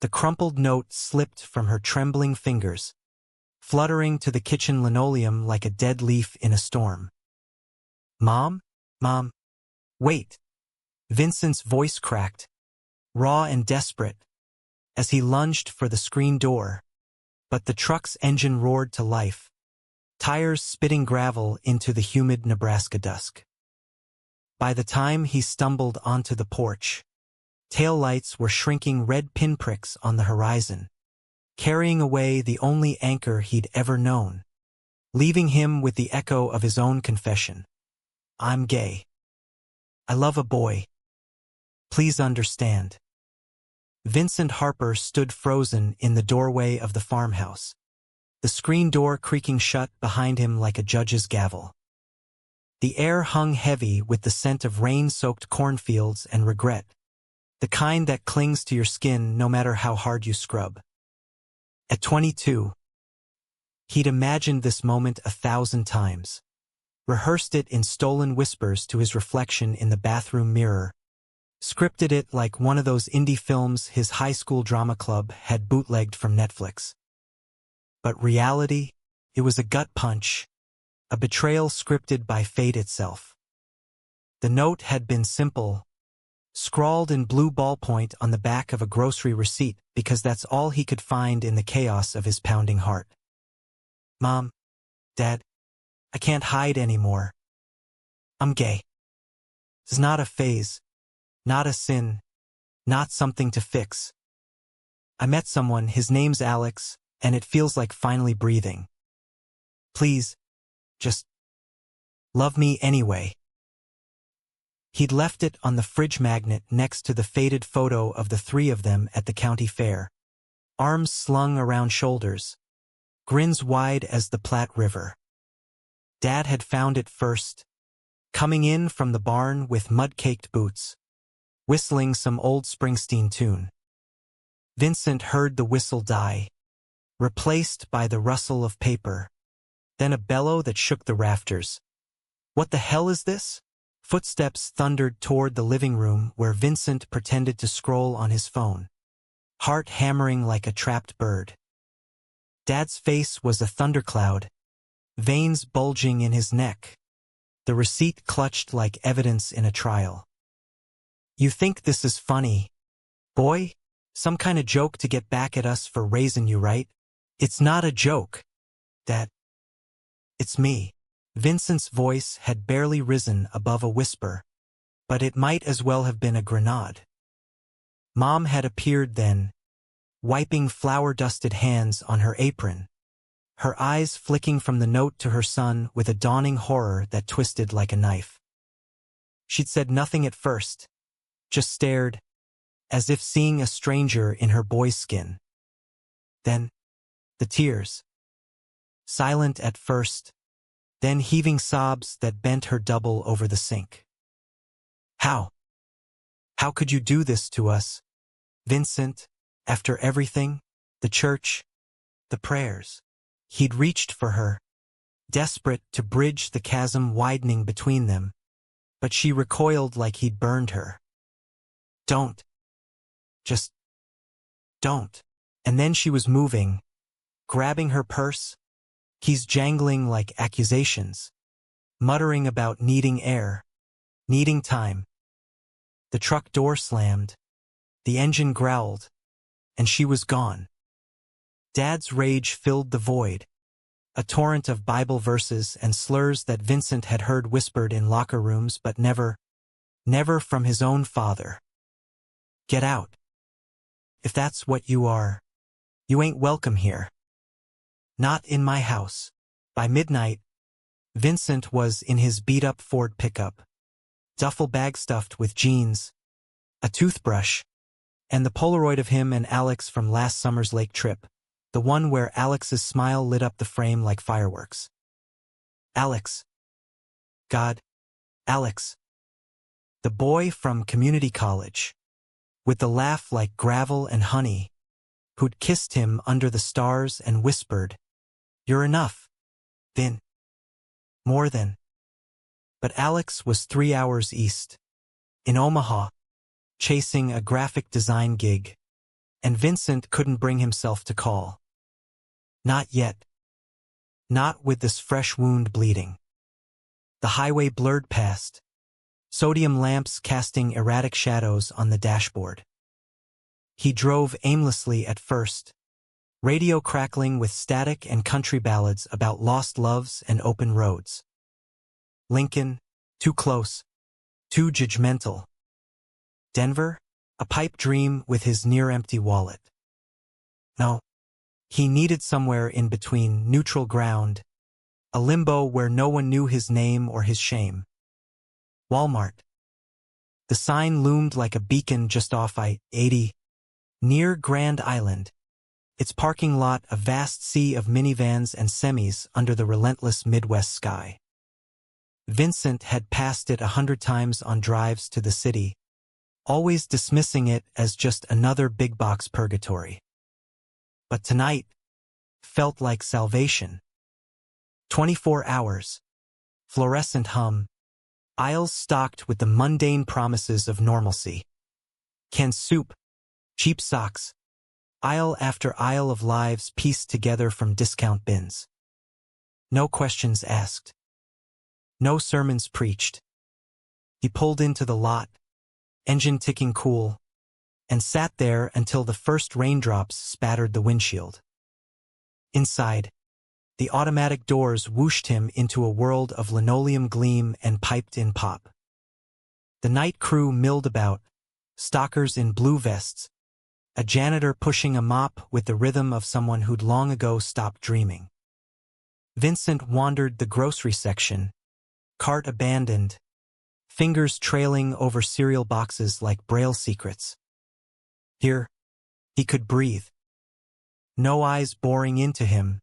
The crumpled note slipped from her trembling fingers, fluttering to the kitchen linoleum like a dead leaf in a storm. "Mom? Mom? Wait!" Vincent's voice cracked, raw and desperate, as he lunged for the screen door. But the truck's engine roared to life, tires spitting gravel into the humid Nebraska dusk. By the time he stumbled onto the porch, taillights were shrinking red pinpricks on the horizon, carrying away the only anchor he'd ever known, leaving him with the echo of his own confession. "I'm gay. I love a boy. Please understand." Vincent Harper stood frozen in the doorway of the farmhouse, the screen door creaking shut behind him like a judge's gavel. The air hung heavy with the scent of rain-soaked cornfields and regret, the kind that clings to your skin no matter how hard you scrub. At 22, he'd imagined this moment 1,000 times, rehearsed it in stolen whispers to his reflection in the bathroom mirror, scripted it like one of those indie films his high school drama club had bootlegged from Netflix. But reality, it was a gut punch, a betrayal scripted by fate itself. The note had been simple, scrawled in blue ballpoint on the back of a grocery receipt because that's all he could find in the chaos of his pounding heart. "Mom, Dad, I can't hide anymore. I'm gay. It's not a phase, not a sin, not something to fix. I met someone, his name's Alex, and it feels like finally breathing. Please, just love me anyway." He'd left it on the fridge magnet next to the faded photo of the three of them at the county fair, arms slung around shoulders, grins wide as the Platte River. Dad had found it first, coming in from the barn with mud-caked boots, whistling some old Springsteen tune. Vincent heard the whistle die, replaced by the rustle of paper, then a bellow that shook the rafters. "What the hell is this?" Footsteps thundered toward the living room where Vincent pretended to scroll on his phone, heart hammering like a trapped bird. Dad's face was a thundercloud, veins bulging in his neck, the receipt clutched like evidence in a trial. "You think this is funny, boy? Some kind of joke to get back at us for raising you right? It's not a joke, Dad. It's me." Vincent's voice had barely risen above a whisper, but it might as well have been a grenade. Mom had appeared then, wiping flour-dusted hands on her apron, her eyes flicking from the note to her son with a dawning horror that twisted like a knife. She'd said nothing at first, just stared, as if seeing a stranger in her boy's skin. Then, the tears. Silent at first, then heaving sobs that bent her double over the sink. How? How could you do this to us, Vincent, after everything, the church, the prayers? He'd reached for her, desperate to bridge the chasm widening between them, but she recoiled like he'd burned her. "Don't. Just don't." And then she was moving, grabbing her purse, keys jangling like accusations, muttering about needing air, needing time. The truck door slammed, the engine growled, and she was gone. Dad's rage filled the void, a torrent of Bible verses and slurs that Vincent had heard whispered in locker rooms but never from his own father. "Get out. If that's what you are, you ain't welcome here. Not in my house." By midnight, Vincent was in his beat-up Ford pickup, duffel bag stuffed with jeans, a toothbrush, and the Polaroid of him and Alex from last summer's lake trip, the one where Alex's smile lit up the frame like fireworks. Alex. God, Alex. The boy from community college, with the laugh like gravel and honey, who'd kissed him under the stars and whispered, "You're enough, Vin. More than." But Alex was 3 hours east, in Omaha, chasing a graphic design gig, and Vincent couldn't bring himself to call. Not yet. Not with this fresh wound bleeding. The highway blurred past, sodium lamps casting erratic shadows on the dashboard. He drove aimlessly at first, radio crackling with static and country ballads about lost loves and open roads. Lincoln, too close, too judgmental. Denver, a pipe dream with his near-empty wallet. No, he needed somewhere in between, neutral ground, a limbo where no one knew his name or his shame. Walmart. The sign loomed like a beacon just off I-80, near Grand Island, its parking lot a vast sea of minivans and semis under the relentless Midwest sky. Vincent had passed it 100 times on drives to the city, always dismissing it as just another big-box purgatory. But tonight felt like salvation. 24 hours, fluorescent hum, aisles stocked with the mundane promises of normalcy. Canned soup, cheap socks, aisle after aisle of lives pieced together from discount bins. No questions asked. No sermons preached. He pulled into the lot, engine ticking cool, and sat there until the first raindrops spattered the windshield. Inside, the automatic doors whooshed him into a world of linoleum gleam and piped-in pop. The night crew milled about, stalkers in blue vests, a janitor pushing a mop with the rhythm of someone who'd long ago stopped dreaming. Vincent wandered the grocery section, cart abandoned, fingers trailing over cereal boxes like Braille secrets. Here, he could breathe. No eyes boring into him,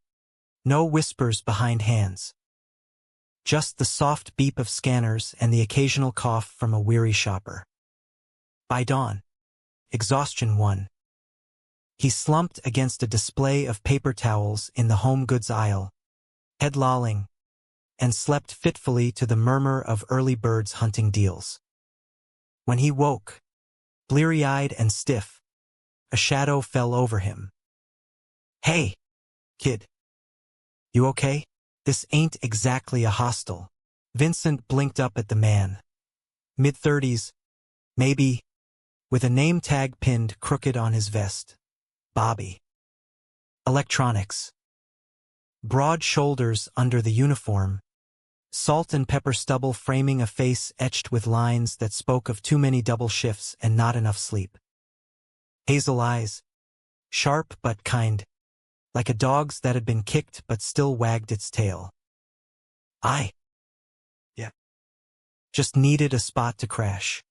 no whispers behind hands. Just the soft beep of scanners and the occasional cough from a weary shopper. By dawn, exhaustion won. He slumped against a display of paper towels in the home goods aisle, head lolling, and slept fitfully to the murmur of early birds hunting deals. When he woke, bleary-eyed and stiff, a shadow fell over him. "Hey, kid. You okay? This ain't exactly a hostel." Vincent blinked up at the man. Mid-30s, maybe, with a name tag pinned crooked on his vest. Bobby. Electronics. Broad shoulders under the uniform, salt and pepper stubble framing a face etched with lines that spoke of too many double shifts and not enough sleep. Hazel eyes, sharp but kind, like a dog's that had been kicked but still wagged its tail. Yeah. Just needed a spot to crash.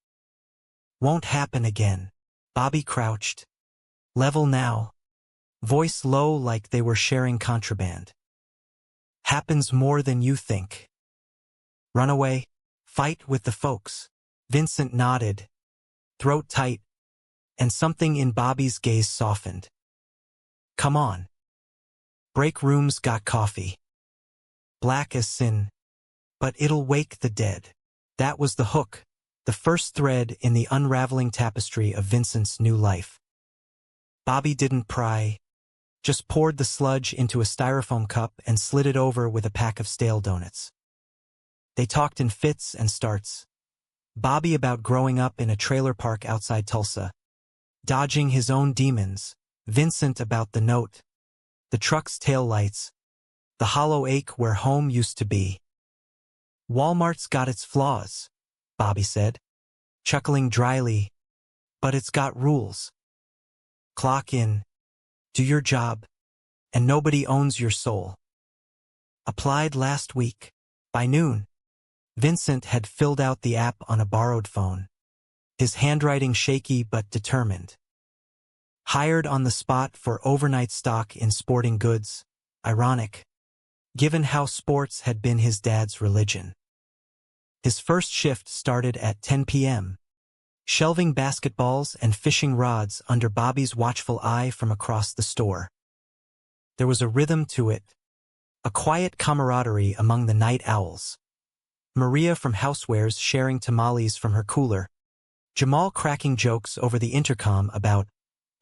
Won't happen again. Bobby crouched. Level now. Voice low like they were sharing contraband. Happens more than you think. Run away? Fight with the folks. Vincent nodded, throat tight, and something in Bobby's gaze softened. Come on. Break room's got coffee. Black as sin, but it'll wake the dead. That was the hook, the first thread in the unraveling tapestry of Vincent's new life. Bobby didn't pry, just poured the sludge into a styrofoam cup and slid it over with a pack of stale donuts. They talked in fits and starts. Bobby about growing up in a trailer park outside Tulsa, dodging his own demons. Vincent about the note, the truck's taillights, the hollow ache where home used to be. Walmart's got its flaws, Bobby said, chuckling dryly, but it's got rules. Clock in, do your job, and nobody owns your soul. Applied last week. By noon, Vincent had filled out the app on a borrowed phone, his handwriting shaky but determined. Hired on the spot for overnight stock in sporting goods, ironic, given how sports had been his dad's religion. His first shift started at 10 p.m., shelving basketballs and fishing rods under Bobby's watchful eye from across the store. There was a rhythm to it, a quiet camaraderie among the night owls. Maria from Housewares sharing tamales from her cooler, Jamal cracking jokes over the intercom about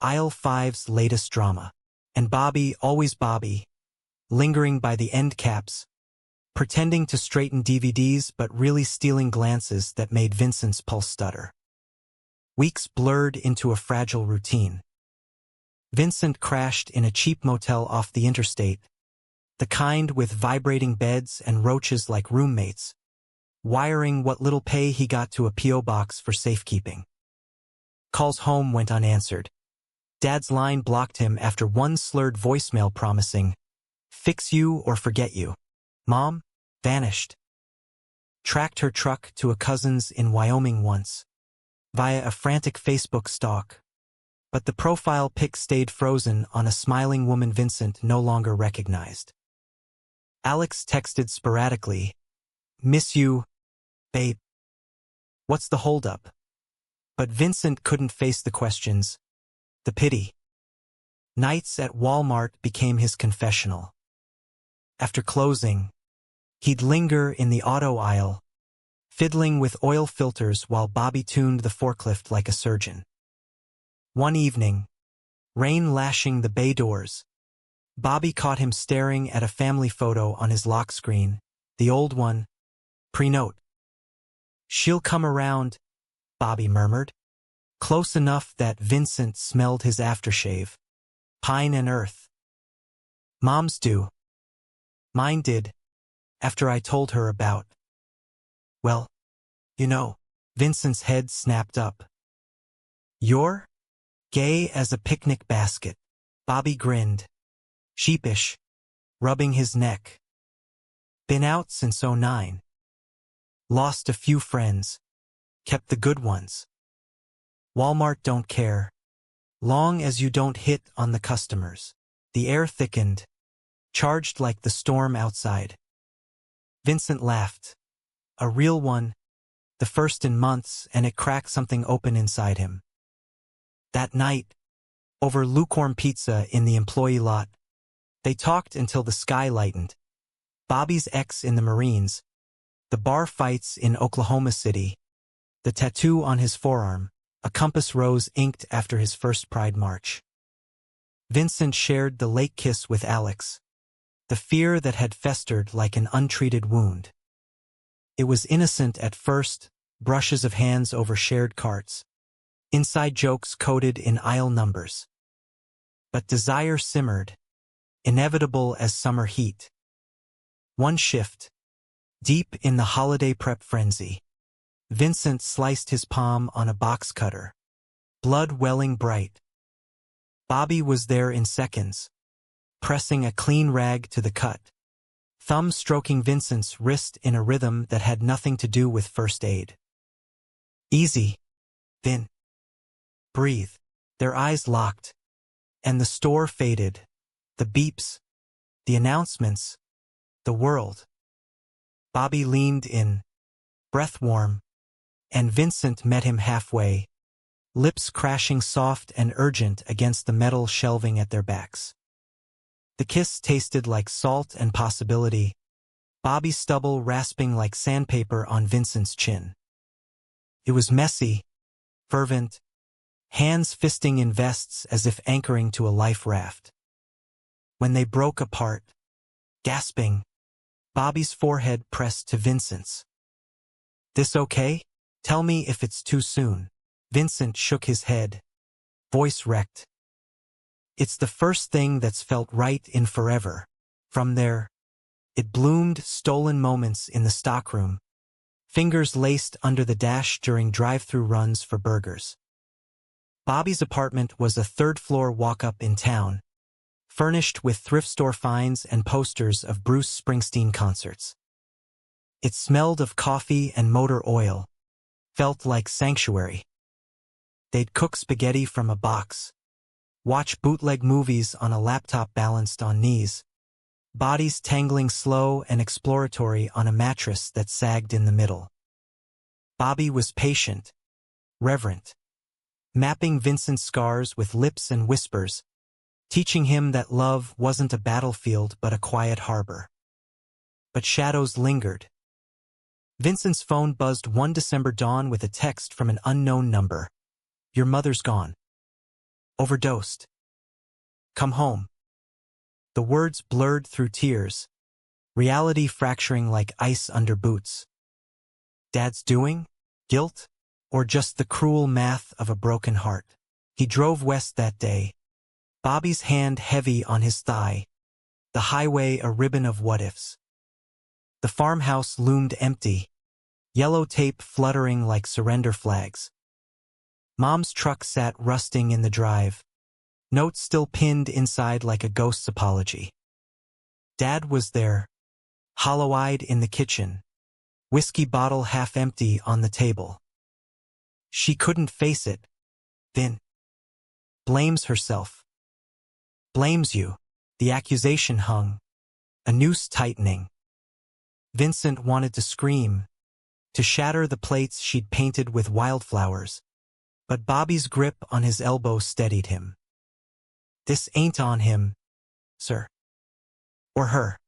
Aisle 5's latest drama. And Bobby, always Bobby, lingering by the end caps, pretending to straighten DVDs but really stealing glances that made Vincent's pulse stutter. Weeks blurred into a fragile routine. Vincent crashed in a cheap motel off the interstate, the kind with vibrating beds and roaches like roommates, wiring what little pay he got to a P.O. box for safekeeping. Calls home went unanswered. Dad's line blocked him after one slurred voicemail promising, "Fix you or forget you." Mom vanished. Tracked her truck to a cousin's in Wyoming once, via a frantic Facebook stalk. But the profile pic stayed frozen on a smiling woman Vincent no longer recognized. Alex texted sporadically, "Miss you, babe. What's the holdup?" But Vincent couldn't face the questions, the pity. Nights at Walmart became his confessional. After closing, he'd linger in the auto aisle, fiddling with oil filters while Bobby tuned the forklift like a surgeon. One evening, rain lashing the bay doors, Bobby caught him staring at a family photo on his lock screen, the old one, pre-note. "She'll come around," Bobby murmured, close enough that Vincent smelled his aftershave, pine and earth. "Moms do. Mine did, after I told her about." "Well, you know," Vincent's head snapped up. "You're gay as a picnic basket." Bobby grinned, sheepish, rubbing his neck. "Been out since '09. Lost a few friends. Kept the good ones. Walmart don't care. Long as you don't hit on the customers." The air thickened, charged like the storm outside. Vincent laughed. A real one, the first in months, and it cracked something open inside him. That night, over lukewarm pizza in the employee lot, they talked until the sky lightened. Bobby's ex in the Marines, the bar fights in Oklahoma City, the tattoo on his forearm, a compass rose inked after his first Pride March. Vincent shared the lake kiss with Alex, the fear that had festered like an untreated wound. It was innocent at first, brushes of hands over shared carts, inside jokes coded in aisle numbers. But desire simmered, inevitable as summer heat. One shift, deep in the holiday prep frenzy, Vincent sliced his palm on a box cutter, blood welling bright. Bobby was there in seconds, pressing a clean rag to the cut, thumb stroking Vincent's wrist in a rhythm that had nothing to do with first aid. "Easy, Vin. Breathe." Their eyes locked, and the store faded, the beeps, the announcements, the world. Bobby leaned in, breath warm, and Vincent met him halfway, lips crashing soft and urgent against the metal shelving at their backs. The kiss tasted like salt and possibility, Bobby's stubble rasping like sandpaper on Vincent's chin. It was messy, fervent, hands fisting in vests as if anchoring to a life raft. When they broke apart, gasping, Bobby's forehead pressed to Vincent's. "This okay? Tell me if it's too soon." Vincent shook his head, voice wrecked. "It's the first thing that's felt right in forever." From there, it bloomed stolen moments in the stockroom, fingers laced under the dash during drive-through runs for burgers. Bobby's apartment was a third-floor walk-up in town, furnished with thrift store finds and posters of Bruce Springsteen concerts. It smelled of coffee and motor oil, felt like sanctuary. They'd cook spaghetti from a box, watch bootleg movies on a laptop balanced on knees, bodies tangling slow and exploratory on a mattress that sagged in the middle. Bobby was patient, reverent, mapping Vincent's scars with lips and whispers, teaching him that love wasn't a battlefield but a quiet harbor. But shadows lingered. Vincent's phone buzzed one December dawn with a text from an unknown number. "Your mother's gone." Overdosed. Come home. The words blurred through tears, reality fracturing like ice under boots. Dad's doing? Guilt? Or just the cruel math of a broken heart? He drove west that day, Bobby's hand heavy on his thigh, the highway a ribbon of what-ifs. The farmhouse loomed empty, yellow tape fluttering like surrender flags. Mom's truck sat rusting in the drive, notes still pinned inside like a ghost's apology. Dad was there, hollow-eyed in the kitchen, whiskey bottle half empty on the table. She couldn't face it, then. Blames herself. Blames you. The accusation hung, a noose tightening. Vincent wanted to scream, to shatter the plates she'd painted with wildflowers, but Bobby's grip on his elbow steadied him. This ain't on him, sir. Or her.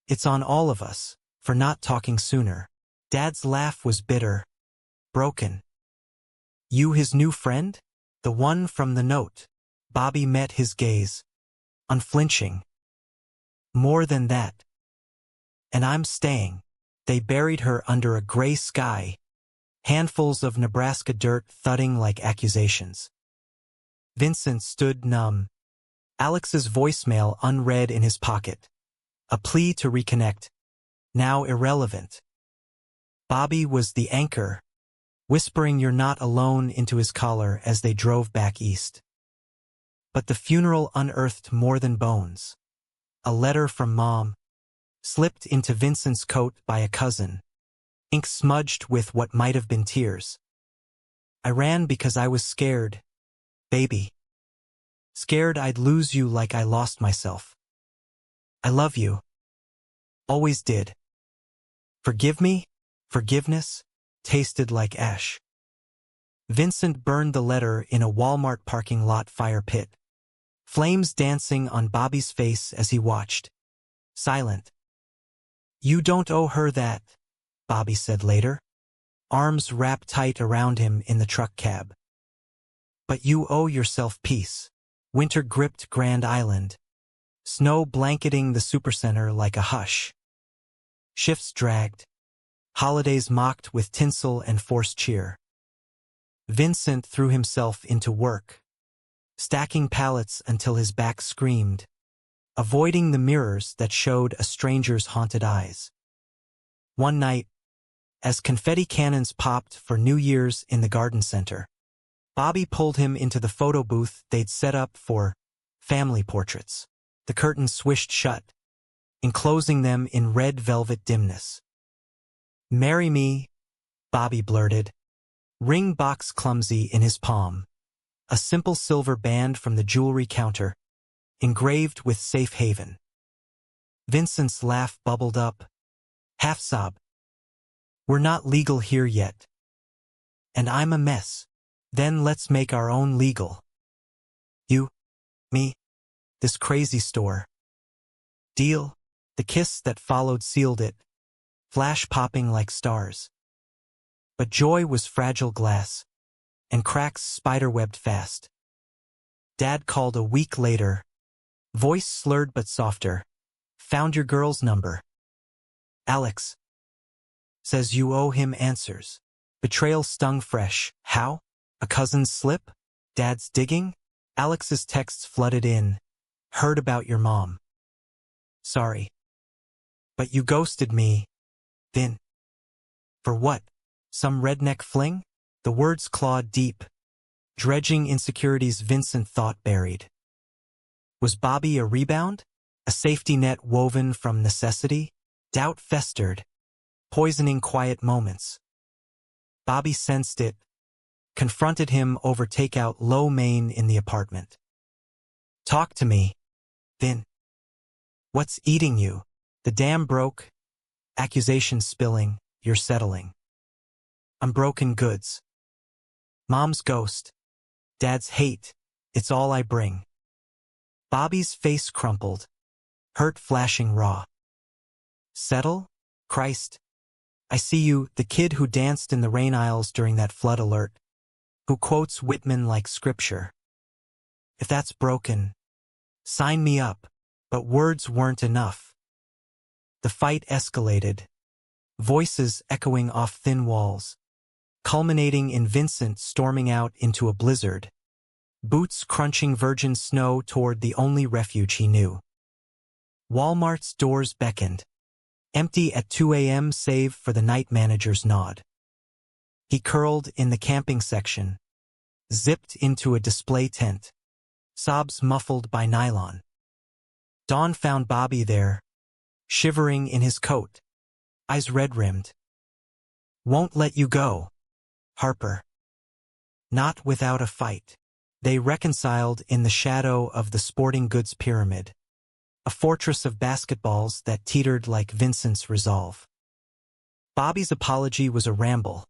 It's on all of us, for not talking sooner. Dad's laugh was bitter, broken. You his new friend? The one from the note. Bobby met his gaze, unflinching. More than that. And I'm staying. They buried her under a gray sky, handfuls of Nebraska dirt thudding like accusations. Vincent stood numb, Alex's voicemail unread in his pocket. A plea to reconnect, now irrelevant. Bobby was the anchor, whispering you're not alone into his collar as they drove back east. But the funeral unearthed more than bones. A letter from Mom, slipped into Vincent's coat by a cousin, ink smudged with what might have been tears. I ran because I was scared, baby. Scared I'd lose you like I lost myself. I love you. Always did. Forgive me? Forgiveness? Tasted like ash. Vincent burned the letter in a Walmart parking lot fire pit, flames dancing on Bobby's face as he watched. Silent. You don't owe her that, Bobby said later, arms wrapped tight around him in the truck cab. But you owe yourself peace. Winter gripped Grand Island, snow blanketing the supercenter like a hush. Shifts dragged, holidays mocked with tinsel and forced cheer. Vincent threw himself into work, stacking pallets until his back screamed, avoiding the mirrors that showed a stranger's haunted eyes. One night, as confetti cannons popped for New Year's in the garden center, Bobby pulled him into the photo booth they'd set up for family portraits. The curtains swished shut, enclosing them in red velvet dimness. Marry me, Bobby blurted, ring box clumsy in his palm, a simple silver band from the jewelry counter, engraved with safe haven. Vincent's laugh bubbled up, half sob. We're not legal here yet. And I'm a mess. Then let's make our own legal. You, me, this crazy store. Deal? The kiss that followed sealed it, flash popping like stars. But joy was fragile glass, and cracks spiderwebbed fast. Dad called a week later, voice slurred but softer. Found your girl's number. Alex. Says you owe him answers. Betrayal stung fresh. How? A cousin's slip? Dad's digging? Alex's texts flooded in. Heard about your mom. Sorry. But you ghosted me. Then. For what? Some redneck fling? The words clawed deep, dredging insecurities Vincent thought buried. Was Bobby a rebound? A safety net woven from necessity? Doubt festered, poisoning quiet moments. Bobby sensed it, confronted him over takeout lo mein in the apartment. Talk to me. Then. What's eating you? The dam broke. Accusations spilling. You're settling. I'm broken goods. Mom's ghost. Dad's hate. It's all I bring. Bobby's face crumpled, hurt flashing raw. Settle? Christ. I see you, the kid who danced in the rain aisles during that flood alert, who quotes Whitman like scripture. If that's broken, sign me up. But words weren't enough. The fight escalated, voices echoing off thin walls, culminating in Vincent storming out into a blizzard, boots crunching virgin snow toward the only refuge he knew. Walmart's doors beckoned, empty at 2 a.m. save for the night manager's nod. He curled in the camping section, zipped into a display tent, sobs muffled by nylon. Dawn found Bobby there, shivering in his coat, eyes red-rimmed. "Won't let you go, Harper." Not without a fight. They reconciled in the shadow of the sporting goods pyramid, a fortress of basketballs that teetered like Vincent's resolve. Bobby's apology was a ramble.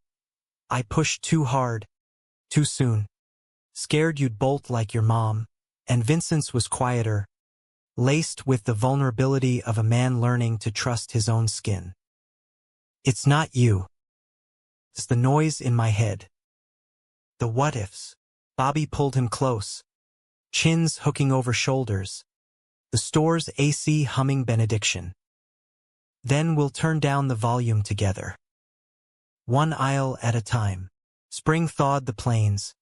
"I pushed too hard, too soon. Scared you'd bolt like your mom." And Vincent's was quieter, laced with the vulnerability of a man learning to trust his own skin. "It's not you. It's the noise in my head. The what-ifs." Bobby pulled him close, chins hooking over shoulders, the store's AC humming benediction. "Then we'll turn down the volume together. One aisle at a time." Spring thawed the plains,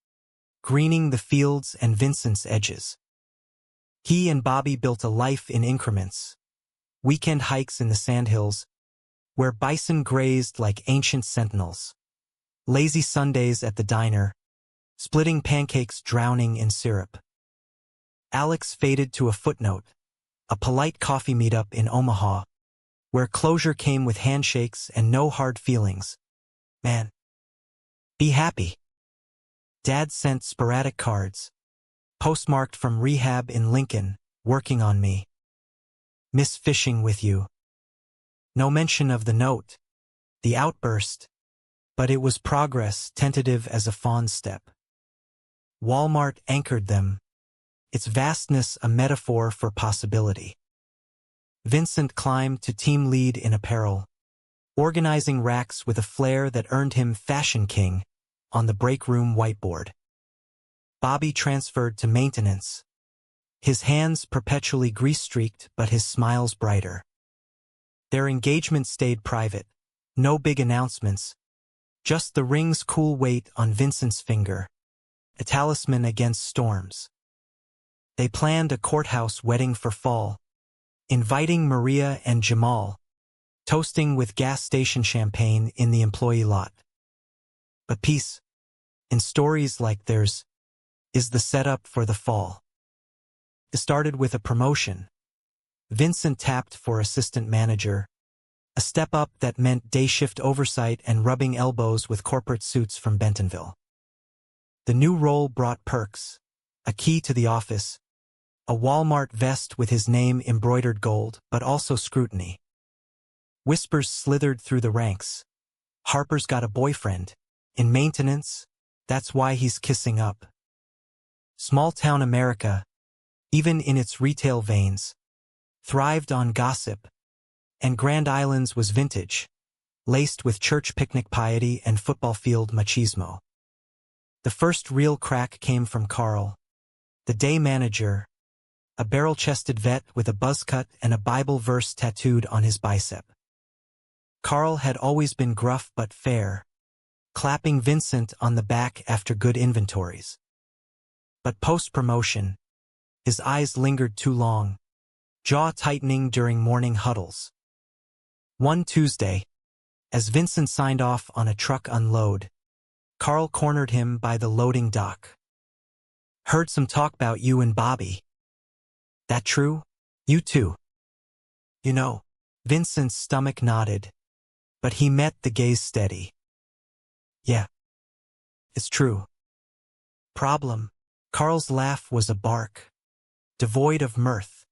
greening the fields and Vincent's edges. He and Bobby built a life in increments. Weekend hikes in the sandhills, where bison grazed like ancient sentinels. Lazy Sundays at the diner, splitting pancakes drowning in syrup. Alex faded to a footnote, a polite coffee meetup in Omaha, where closure came with handshakes and no hard feelings. "Man, be happy." Dad sent sporadic cards, postmarked from rehab in Lincoln, "Working on me. Miss fishing with you." No mention of the note, the outburst, but it was progress, tentative as a fawn's step. Walmart anchored them, its vastness a metaphor for possibility. Vincent climbed to team lead in apparel, organizing racks with a flair that earned him Fashion King on the break room whiteboard. Bobby transferred to maintenance, his hands perpetually grease-streaked but his smiles brighter. Their engagement stayed private, no big announcements, just the ring's cool weight on Vincent's finger, a talisman against storms. They planned a courthouse wedding for fall, inviting Maria and Jamal, toasting with gas station champagne in the employee lot. But peace, in stories like theirs, is the setup for the fall. It started with a promotion. Vincent tapped for assistant manager, a step up that meant day shift oversight and rubbing elbows with corporate suits from Bentonville. The new role brought perks, a key to the office, a Walmart vest with his name embroidered gold, but also scrutiny. Whispers slithered through the ranks. "Harper's got a boyfriend. In maintenance, that's why he's kissing up." Small-town America, even in its retail veins, thrived on gossip, and Grand Island's was vintage, laced with church picnic piety and football field machismo. The first real crack came from Carl, the day manager, a barrel-chested vet with a buzz cut and a Bible verse tattooed on his bicep. Carl had always been gruff but fair, clapping Vincent on the back after good inventories. But post-promotion, his eyes lingered too long, jaw tightening during morning huddles. One Tuesday, as Vincent signed off on a truck unload, Carl cornered him by the loading dock. "Heard some talk about you and Bobby. That true? You too?" "You know." Vincent's stomach nodded, but he met the gaze steady. "Yeah, it's true." "Problem?" Carl's laugh was a bark, devoid of mirth.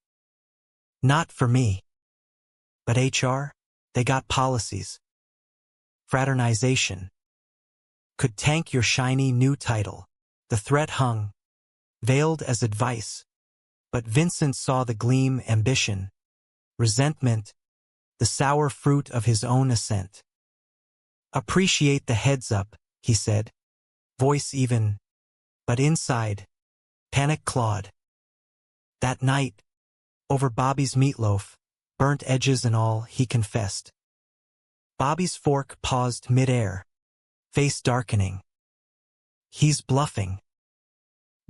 "Not for me. But HR, they got policies. Fraternization could tank your shiny new title." The threat hung, veiled as advice, but Vincent saw the gleam: ambition, resentment, the sour fruit of his own ascent. "Appreciate the heads up," he said, voice even, but inside, Panic clawed. That night, over Bobby's meatloaf, burnt edges and all, he confessed. Bobby's fork paused mid-air, face darkening. He's bluffing.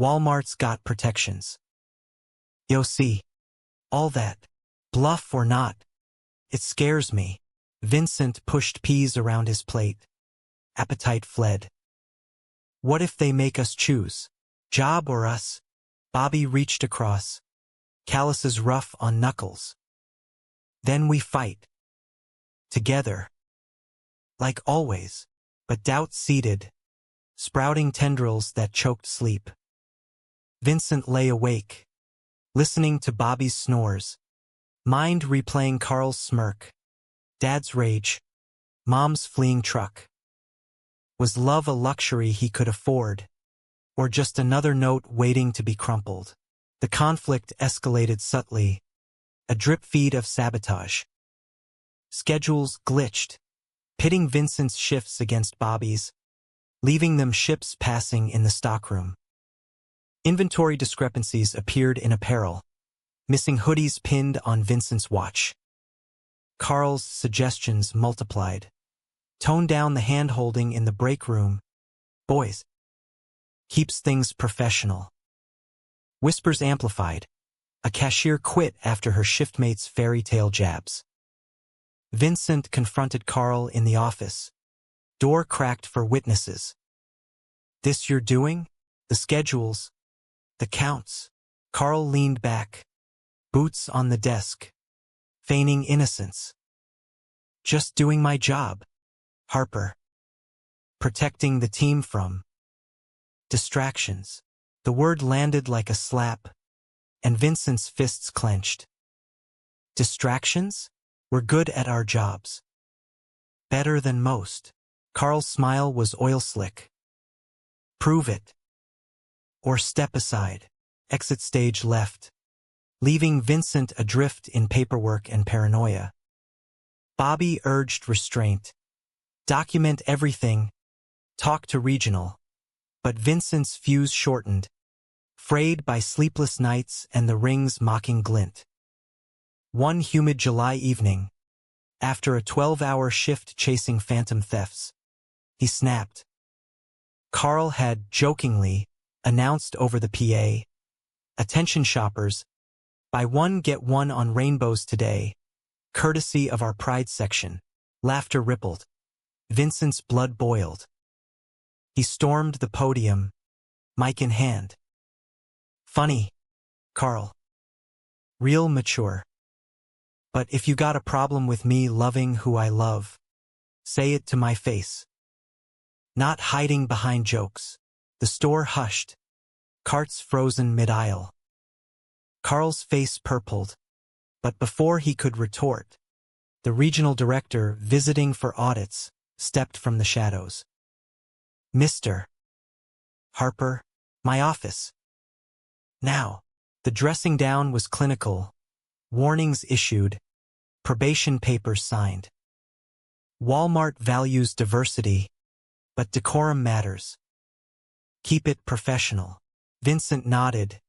Walmart's got protections. Yo see, all that, bluff or not, it scares me. Vincent pushed peas around his plate. Appetite fled. What if they make us choose? Job or us? Bobby reached across. Calluses rough on knuckles. Then we fight. Together. Like always, but doubt seeded, sprouting tendrils that choked sleep. Vincent lay awake, listening to Bobby's snores, mind replaying Carl's smirk, Dad's rage, Mom's fleeing truck. Was love a luxury he could afford, or just another note waiting to be crumpled? The conflict escalated subtly, a drip feed of sabotage. Schedules glitched, pitting Vincent's shifts against Bobby's, leaving them ships passing in the stockroom. Inventory discrepancies appeared in apparel, missing hoodies pinned on Vincent's watch. Carl's suggestions multiplied. Tone down the hand-holding in the break room. Boys. Keeps things professional. Whispers amplified. A cashier quit after her shiftmate's fairy tale jabs. Vincent confronted Carl in the office. Door cracked for witnesses. This you're doing? The schedules. The counts. Carl leaned back. Boots on the desk. Feigning innocence. Just doing my job. Harper. Protecting the team from distractions. The word landed like a slap, and Vincent's fists clenched. Distractions? We're good at our jobs. Better than most. Carl's smile was oil-slick. Prove it. Or step aside. Exit stage left, leaving Vincent adrift in paperwork and paranoia. Bobby urged restraint. Document everything. Talk to regional. But Vincent's fuse shortened, frayed by sleepless nights and the ring's mocking glint. One humid July evening, after a 12-hour shift chasing phantom thefts, he snapped. Carl had jokingly announced over the PA, "Attention shoppers, buy one get one on rainbows today, courtesy of our Pride section." Laughter rippled. Vincent's blood boiled. He stormed the podium, mic in hand. Funny, Carl. Real mature. But if you got a problem with me loving who I love, say it to my face. Not hiding behind jokes. The store hushed. Carts frozen mid-aisle. Carl's face purpled, but before he could retort, the regional director, visiting for audits, stepped from the shadows. Mr. Harper, my office. Now. The dressing down was clinical. Warnings issued. Probation papers signed. Walmart values diversity, but decorum matters. Keep it professional. Vincent nodded,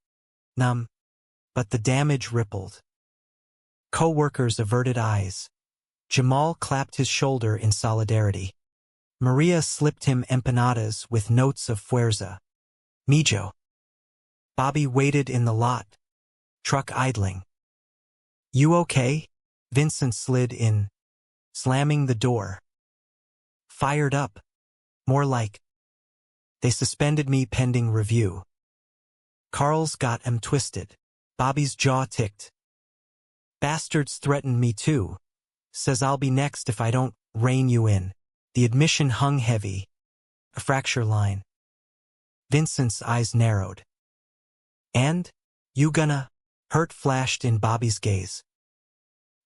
numb, but the damage rippled. Co-workers averted eyes. Jamal clapped his shoulder in solidarity. Maria slipped him empanadas with notes of fuerza. Mijo. Bobby waited in the lot, truck idling. You okay? Vincent slid in, slamming the door. Fired up. More like. They suspended me pending review. Carl's got em twisted. Bobby's jaw ticked. Bastards threatened me too. Says I'll be next if I don't rein you in. The admission hung heavy. A fracture line. Vincent's eyes narrowed. And? You gonna? Hurt flashed in Bobby's gaze.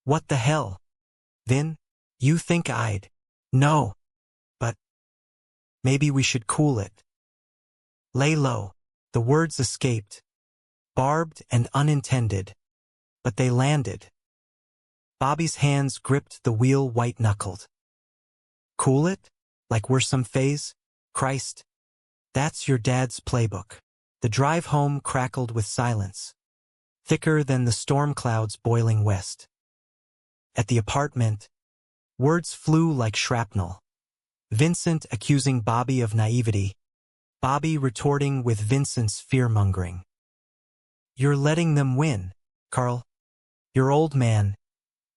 What the hell? Vin? You think I'd? No. But maybe we should cool it. Lay low. The words escaped. Barbed and unintended. But they landed. Bobby's hands gripped the wheel white-knuckled. Cool it? Like we're some phase? Christ. That's your dad's playbook. The drive home crackled with silence, thicker than the storm clouds boiling west. At the apartment, words flew like shrapnel. Vincent accusing Bobby of naivety, Bobby retorting with Vincent's fear-mongering. "You're letting them win, Carl. You're old man.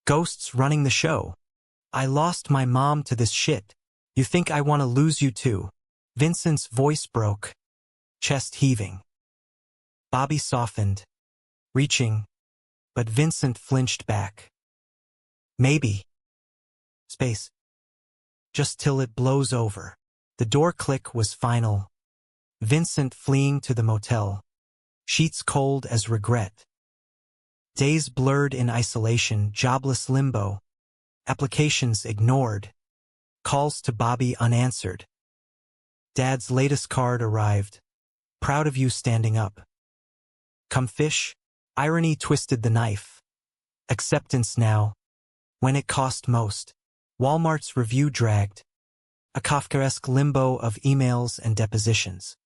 Ghosts running the show. I lost my mom to this shit. You think I want to lose you too?" Vincent's voice broke, chest heaving. Bobby softened, reaching, but Vincent flinched back. "Maybe. Space. Just till it blows over." The door click was final. Vincent fleeing to the motel, sheets cold as regret. Days blurred in isolation, jobless limbo, applications ignored, calls to Bobby unanswered. Dad's latest card arrived. "Proud of you standing up. Come fish." Irony twisted the knife. Acceptance now, when it cost most. Walmart's review dragged. A Kafkaesque limbo of emails and depositions.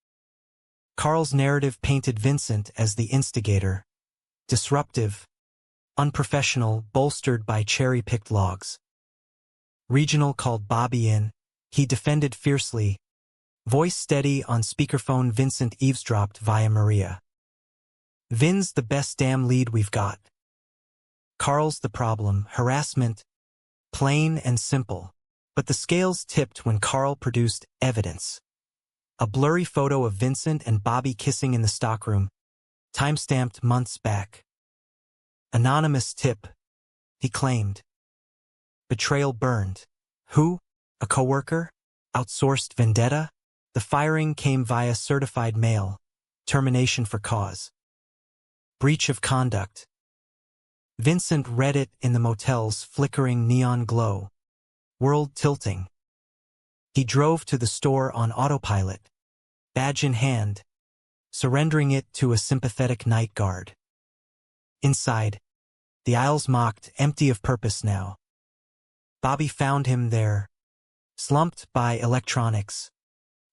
Carl's narrative painted Vincent as the instigator. Disruptive, unprofessional, bolstered by cherry-picked logs. Regional called Bobby in. He defended fiercely. Voice steady on speakerphone. Vincent eavesdropped via Maria. "Vin's the best damn lead we've got. Carl's the problem. Harassment. Plain and simple." But the scales tipped when Carl produced evidence. A blurry photo of Vincent and Bobby kissing in the stockroom, time-stamped months back. Anonymous tip, he claimed. Betrayal burned. Who? A coworker? Outsourced vendetta? The firing came via certified mail. Termination for cause. Breach of conduct. Vincent read it in the motel's flickering neon glow. World tilting. He drove to the store on autopilot, badge in hand, surrendering it to a sympathetic night guard. Inside, the aisles mocked, empty of purpose now. Bobby found him there, slumped by electronics,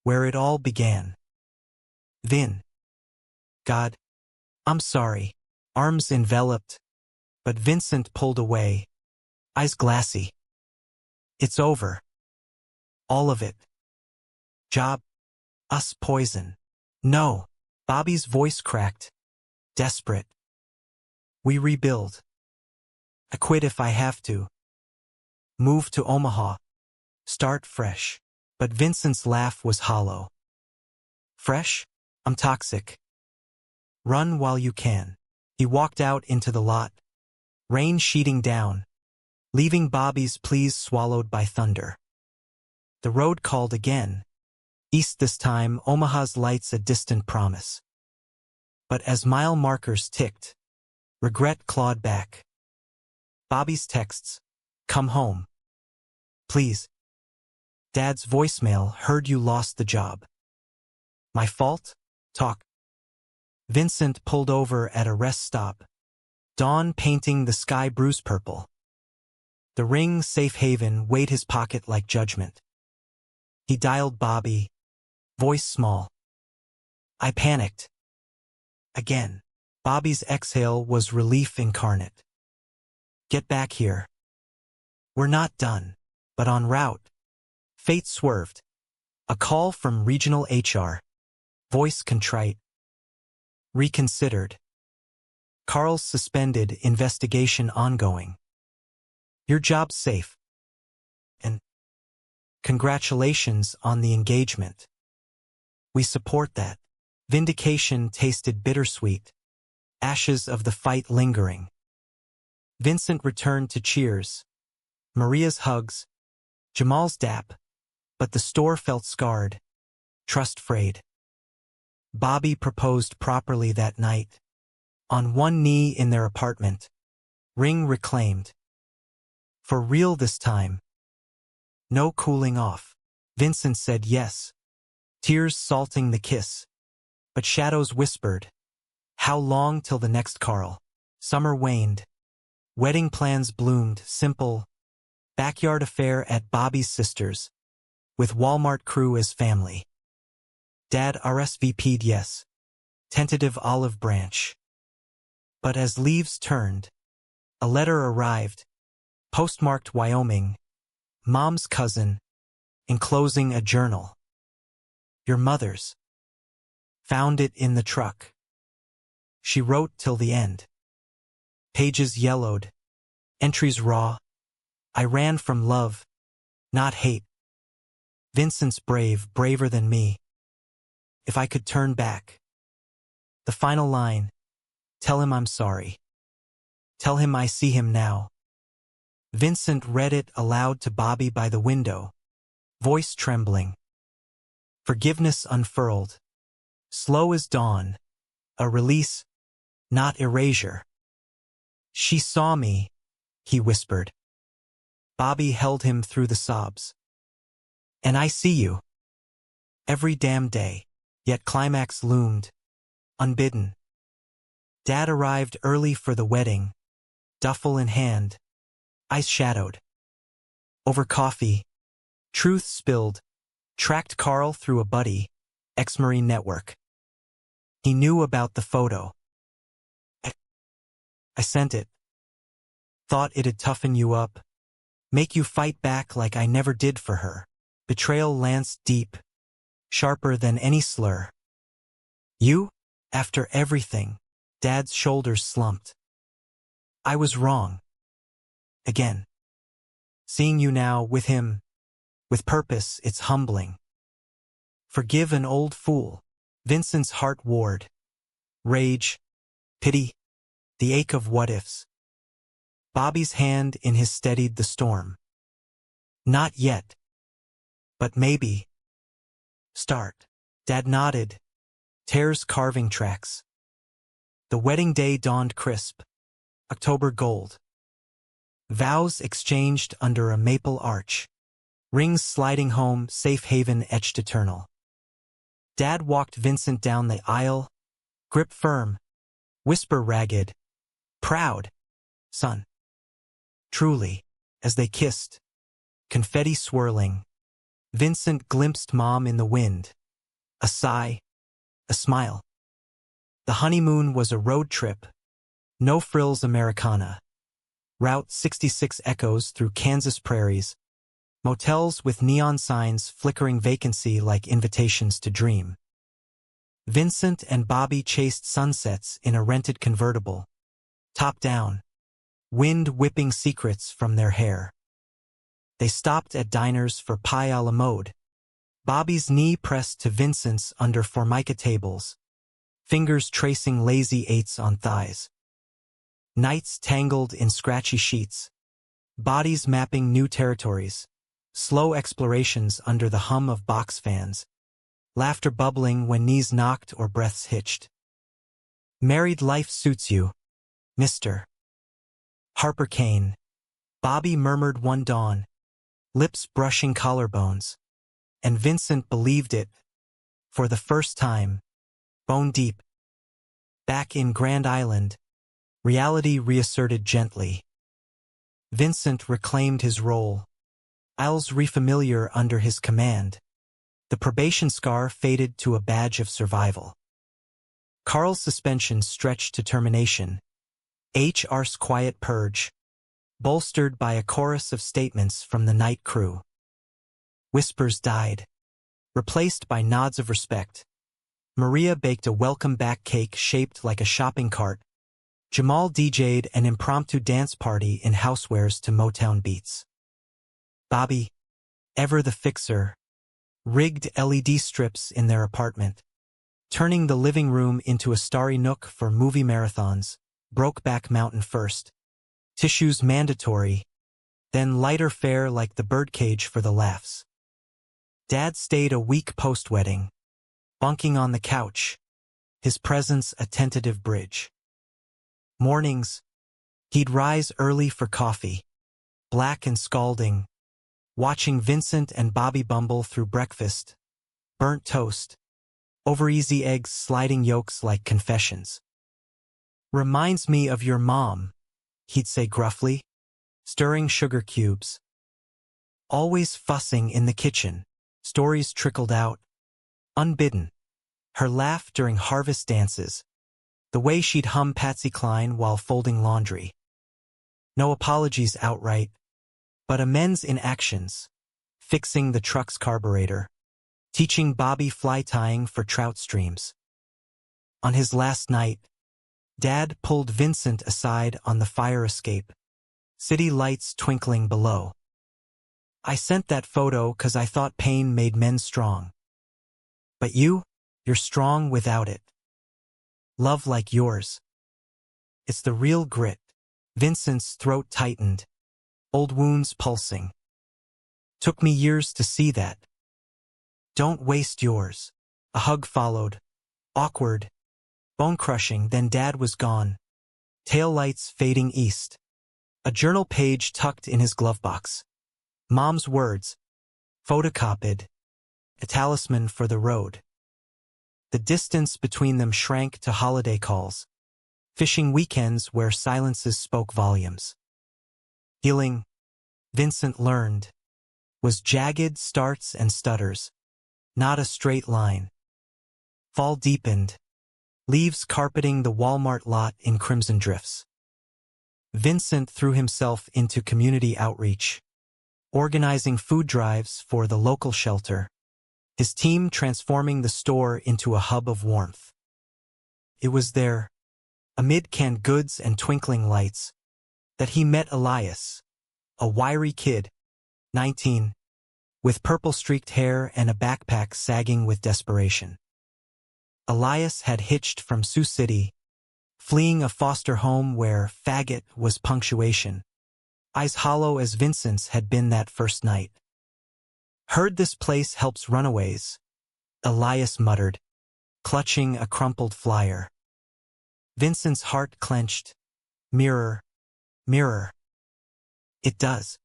where it all began. "Vin. God. I'm sorry." Arms enveloped, but Vincent pulled away, eyes glassy. "It's over. All of it. Job. Us poison." "No." Bobby's voice cracked, desperate. "We rebuild. I quit if I have to. Move to Omaha. Start fresh." But Vincent's laugh was hollow. "Fresh? I'm toxic. Run while you can." He walked out into the lot, rain sheeting down, leaving Bobby's pleas swallowed by thunder. The road called again. East this time, Omaha's lights a distant promise. But as mile markers ticked, regret clawed back. Bobby's texts, "Come home. Please." Dad's voicemail, "Heard you lost the job." "My fault? Talk." Vincent pulled over at a rest stop, dawn painting the sky bruise purple. The ring, safe haven, weighed his pocket like judgment. He dialed Bobby, voice small. "I panicked." Again. Bobby's exhale was relief incarnate. "Get back here. We're not done." But en route, fate swerved. A call from regional HR. Voice contrite. Reconsidered. Carl's suspended, investigation ongoing. "Your job's safe. And congratulations on the engagement. We support that." Vindication tasted bittersweet, ashes of the fight lingering. Vincent returned to cheers, Maria's hugs, Jamal's dap, but the store felt scarred, trust frayed. Bobby proposed properly that night, on one knee in their apartment, ring reclaimed. For real this time. No cooling off. Vincent said yes, tears salting the kiss. But shadows whispered, "How long till the next Carl?" Summer waned. Wedding plans bloomed, simple. Backyard affair at Bobby's sister's, with Walmart crew as family. Dad RSVP'd yes. tentative olive branch. But as leaves turned, a letter arrived, postmarked Wyoming, Mom's cousin, enclosing a journal. Your mother's. Found it in the truck. She wrote till the end. Pages yellowed, entries raw. I ran from love, not hate. Vincent's brave, braver than me. If I could turn back. The final line, tell him I'm sorry. Tell him I see him now. Vincent read it aloud to Bobby by the window, voice trembling. Forgiveness unfurled. Slow as dawn. A release, not erasure. She saw me, he whispered. Bobby held him through the sobs. And I see you. Every damn day. Yet climax loomed, unbidden. Dad arrived early for the wedding, duffel in hand, eyes shadowed. Over coffee, truth spilled, tracked Carl through a buddy, ex-Marine network. He knew about the photo. I sent it. Thought it'd toughen you up, make you fight back like I never did for her. Betrayal lanced deep, sharper than any slur. You? After everything, Dad's shoulders slumped. I was wrong. Again. Seeing you now with him, with purpose, it's humbling. Forgive an old fool. Vincent's heart warred. Rage, pity, the ache of what-ifs. Bobby's hand in his steadied the storm. Not yet. But maybe. Start. Dad nodded. Tears carving tracks. The wedding day dawned crisp. October gold. Vows exchanged under a maple arch. Rings sliding home, safe haven etched eternal. Dad walked Vincent down the aisle. Grip firm. Whisper ragged. Proud. Son. Truly. As they kissed. Confetti swirling. Vincent glimpsed Mom in the wind. A sigh. A smile. The honeymoon was a road trip. No frills Americana. Route 66 echoes through Kansas prairies. Motels with neon signs flickering vacancy like invitations to dream. Vincent and Bobby chased sunsets in a rented convertible. Top down. Wind whipping secrets from their hair. They stopped at diners for pie a la mode. Bobby's knee pressed to Vincent's under formica tables, fingers tracing lazy eights on thighs. Nights tangled in scratchy sheets, bodies mapping new territories, slow explorations under the hum of box fans, laughter bubbling when knees knocked or breaths hitched. Married life suits you, Mr. Harper Kane, Bobby murmured one dawn, lips brushing collarbones. And Vincent believed it, for the first time, bone deep. Back in Grand Island, reality reasserted gently. Vincent reclaimed his role. Isles refamiliar under his command. The probation scar faded to a badge of survival. Carl's suspension stretched to termination. HR's quiet purge, bolstered by a chorus of statements from the night crew. Whispers died, replaced by nods of respect. Maria baked a welcome-back cake shaped like a shopping cart. Jamal DJ'd an impromptu dance party in housewares to Motown beats. Bobby, ever the fixer, rigged LED strips in their apartment, turning the living room into a starry nook for movie marathons. Brokeback Mountain first. Tissues mandatory, then lighter fare like the birdcage for the laughs. Dad stayed a week post-wedding, bunking on the couch, his presence a tentative bridge. Mornings, he'd rise early for coffee, black and scalding, watching Vincent and Bobby bumble through breakfast, burnt toast, over-easy eggs sliding yolks like confessions. Reminds me of your mom, he'd say gruffly, stirring sugar cubes. Always fussing in the kitchen. Stories trickled out, unbidden. Her laugh during harvest dances. The way she'd hum Patsy Cline while folding laundry. No apologies outright, but amends in actions. Fixing the truck's carburetor. Teaching Bobby fly tying for trout streams. On his last night, Dad pulled Vincent aside on the fire escape. City lights twinkling below. I sent that photo 'cause I thought pain made men strong. But you're strong without it. Love like yours. It's the real grit. Vincent's throat tightened, old wounds pulsing. Took me years to see that. Don't waste yours. A hug followed. Awkward. Bone-crushing, then Dad was gone. Taillights fading east. A journal page tucked in his glove box. Mom's words. Photocopied. A talisman for the road. The distance between them shrank to holiday calls. Fishing weekends where silences spoke volumes. Healing, Vincent learned, was jagged starts and stutters, not a straight line. Fall deepened, leaves carpeting the Walmart lot in crimson drifts. Vincent threw himself into community outreach, organizing food drives for the local shelter, his team transforming the store into a hub of warmth. It was there, amid canned goods and twinkling lights, that he met Elias, a wiry kid, 19, with purple-streaked hair and a backpack sagging with desperation. Elias had hitched from Sioux City, fleeing a foster home where faggot was punctuation, eyes hollow as Vincent's had been that first night. Heard this place helps runaways, Elias muttered, clutching a crumpled flyer. Vincent's heart clenched. Mirror, mirror. It does.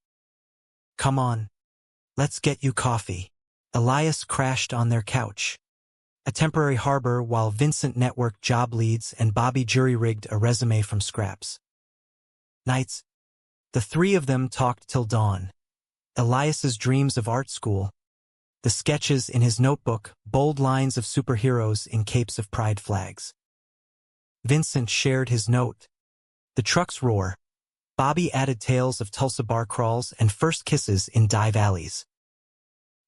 Come on, let's get you coffee. Elias crashed on their couch. A temporary harbor while Vincent networked job leads and Bobby jury-rigged a resume from scraps. Nights, the three of them talked till dawn. Elias's dreams of art school, the sketches in his notebook, bold lines of superheroes in capes of pride flags. Vincent shared his note. The truck's roar. Bobby added tales of Tulsa bar crawls and first kisses in dive alleys.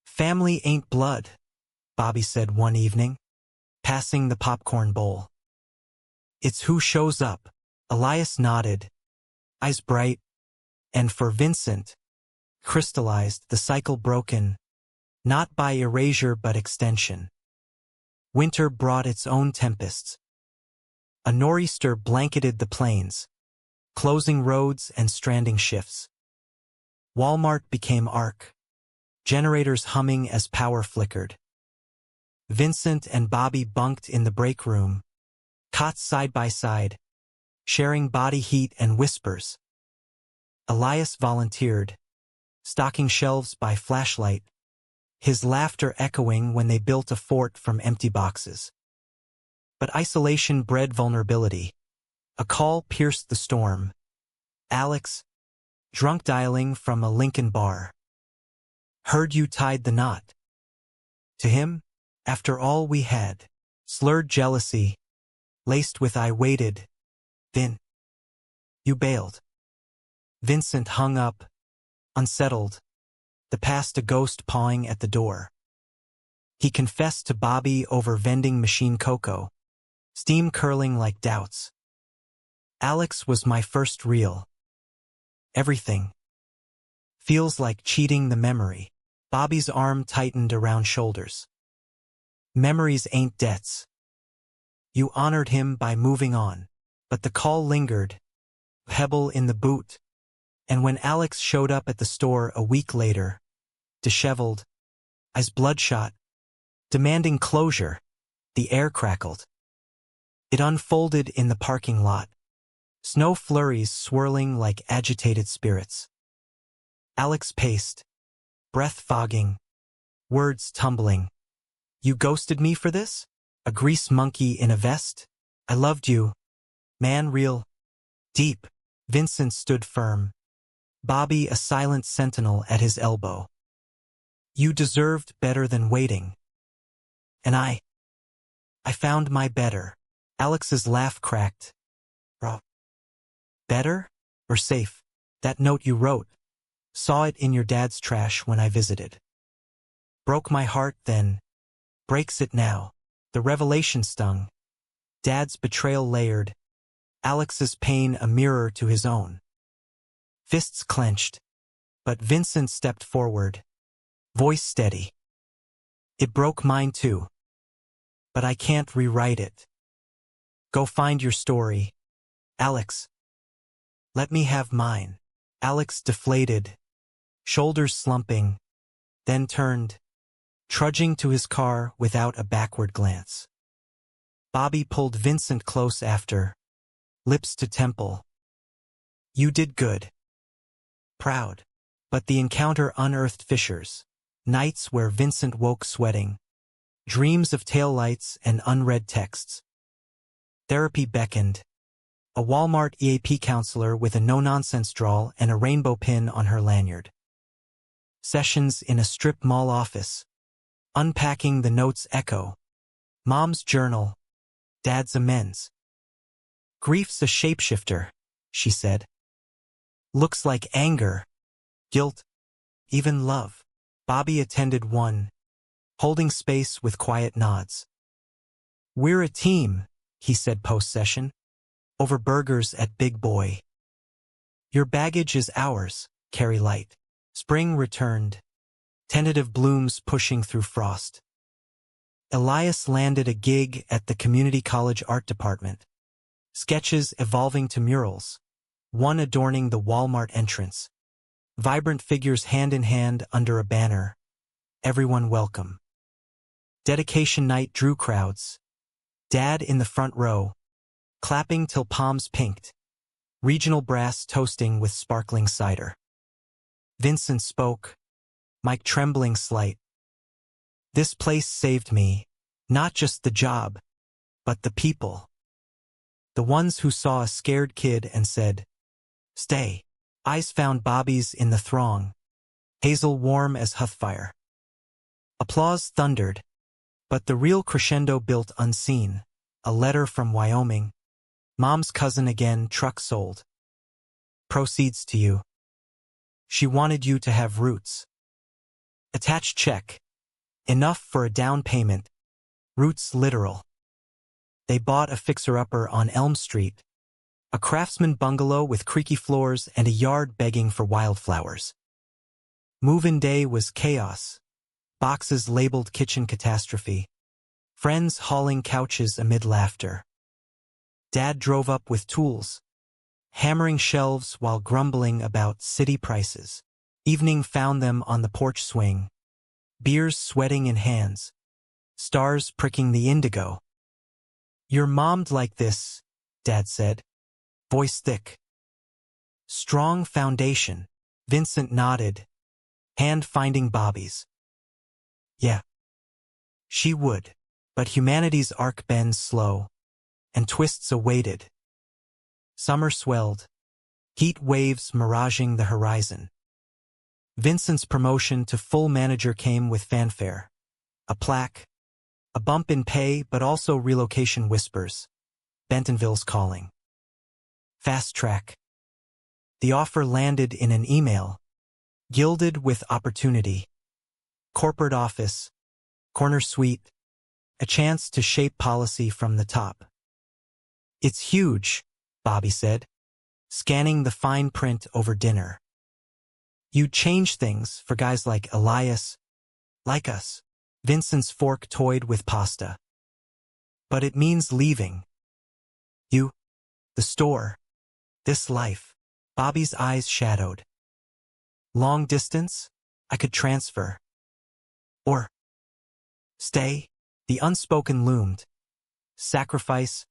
Family ain't blood, Bobby said one evening, passing the popcorn bowl. It's who shows up. Elias nodded, eyes bright, and for Vincent, crystallized, the cycle broken, not by erasure but extension. Winter brought its own tempests. A nor'easter blanketed the plains, closing roads and stranding shifts. Walmart became arc, generators humming as power flickered. Vincent and Bobby bunked in the break room, cots side by side, sharing body heat and whispers. Elias volunteered, stocking shelves by flashlight, his laughter echoing when they built a fort from empty boxes. But isolation bred vulnerability. A call pierced the storm. Alex, drunk dialing from a Lincoln bar. Heard you tied the knot. To him, after all we had, slurred jealousy, laced with I waited, then you bailed. Vincent hung up, unsettled, the past a ghost pawing at the door. He confessed to Bobby over vending machine cocoa, steam curling like doubts. Alex was my first real. Everything. Feels like cheating the memory. Bobby's arm tightened around shoulders. Memories ain't debts. You honored him by moving on, but the call lingered, pebble in the boot, and when Alex showed up at the store a week later, disheveled, eyes bloodshot, demanding closure, the air crackled. It unfolded in the parking lot, snow flurries swirling like agitated spirits. Alex paced, breath fogging, words tumbling. You ghosted me for this? A grease monkey in a vest? I loved you. Man, real deep. Vincent stood firm. Bobby a silent sentinel at his elbow. You deserved better than waiting. And I I found my better. Alex's laugh cracked. Raw. Better? Or safe? That note you wrote. Saw it in your dad's trash when I visited. Broke my heart then. Breaks it now. The revelation stung. Dad's betrayal layered. Alex's pain a mirror to his own. Fists clenched. But Vincent stepped forward. Voice steady. It broke mine too. But I can't rewrite it. Go find your story. Alex. Let me have mine. Alex deflated. Shoulders slumping. Then turned. Trudging to his car without a backward glance. Bobby pulled Vincent close after. Lips to temple. You did good. Proud. But the encounter unearthed fissures. Nights where Vincent woke sweating. Dreams of taillights and unread texts. Therapy beckoned. A Walmart EAP counselor with a no-nonsense drawl and a rainbow pin on her lanyard. Sessions in a strip mall office. Unpacking the notes echo. Mom's journal. Dad's amends. Grief's a shapeshifter, she said. Looks like anger, guilt, even love. Bobby attended one, holding space with quiet nods. We're a team, he said post-session, over burgers at Big Boy. Your baggage is ours, carry light. Spring returned, tentative blooms pushing through frost. Elias landed a gig at the community college art department. Sketches evolving to murals, one adorning the Walmart entrance. Vibrant figures hand in hand under a banner. Everyone welcome. Dedication night drew crowds. Dad in the front row, clapping till palms pinked. Regional brass toasting with sparkling cider. Vincent spoke, mic trembling slight. This place saved me, not just the job, but the people. The ones who saw a scared kid and said, stay. Eyes found Bobby's in the throng, hazel warm as hearthfire. Applause thundered, but the real crescendo built unseen. A letter from Wyoming. Mom's cousin again, truck sold. Proceeds to you. She wanted you to have roots. Attached check. Enough for a down payment. Roots literal. They bought a fixer-upper on Elm Street. A craftsman bungalow with creaky floors and a yard begging for wildflowers. Move-in day was chaos. Boxes labeled kitchen catastrophe. Friends hauling couches amid laughter. Dad drove up with tools, hammering shelves while grumbling about city prices. Evening found them on the porch swing. Beers sweating in hands. Stars pricking the indigo. You're mommed like this, Dad said. Voice thick. Strong foundation. Vincent nodded, hand finding Bobby's. Yeah. She would, but humanity's arc bends slow, and twists awaited. Summer swelled, heat waves miraging the horizon. Vincent's promotion to full manager came with fanfare. A plaque, a bump in pay, but also relocation whispers. Bentonville's calling. Fast track. The offer landed in an email, gilded with opportunity. Corporate office, corner suite, a chance to shape policy from the top. It's huge, Bobby said, scanning the fine print over dinner. You'd change things for guys like Elias, like us. Vincent's fork toyed with pasta. But it means leaving. You, the store, this life. Bobby's eyes shadowed. Long distance? I could transfer. Or stay? The unspoken loomed. Sacrifice?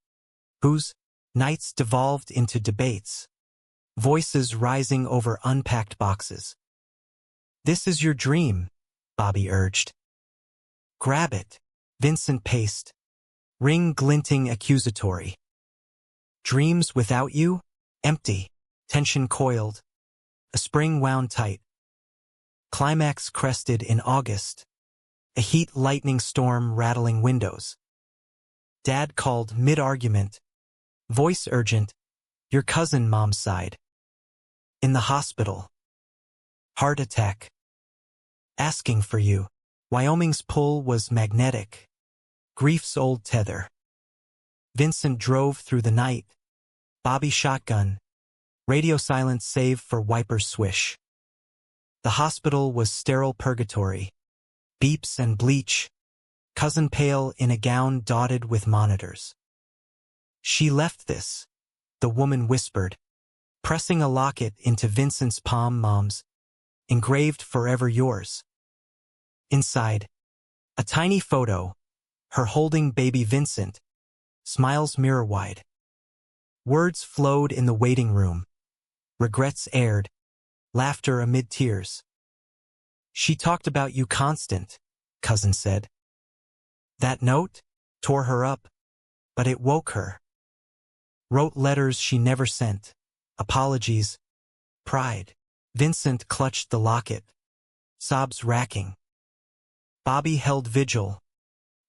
Whose? Nights devolved into debates. Voices rising over unpacked boxes. This is your dream, Bobby urged. Grab it, Vincent paced. Ring glinting accusatory. Dreams without you? Empty. Tension coiled. A spring wound tight. Climax crested in August. A heat lightning storm rattling windows. Dad called mid-argument. Voice urgent. Your cousin, Mom sighed. In the hospital. Heart attack. Asking for you. Wyoming's pull was magnetic. Grief's old tether. Vincent drove through the night. Bobby shotgun. Radio silence save for wipers swish. The hospital was sterile purgatory. Beeps and bleach. Cousin pale in a gown dotted with monitors. She left this, the woman whispered, pressing a locket into Vincent's palm. Mom's. Engraved forever yours. Inside. A tiny photo. Her holding baby Vincent. Smiles mirror-wide. Words flowed in the waiting room. Regrets aired. Laughter amid tears. She talked about you constant, cousin said. That note tore her up, but it woke her. Wrote letters she never sent. Apologies. Pride. Vincent clutched the locket. Sobs racking. Bobby held vigil.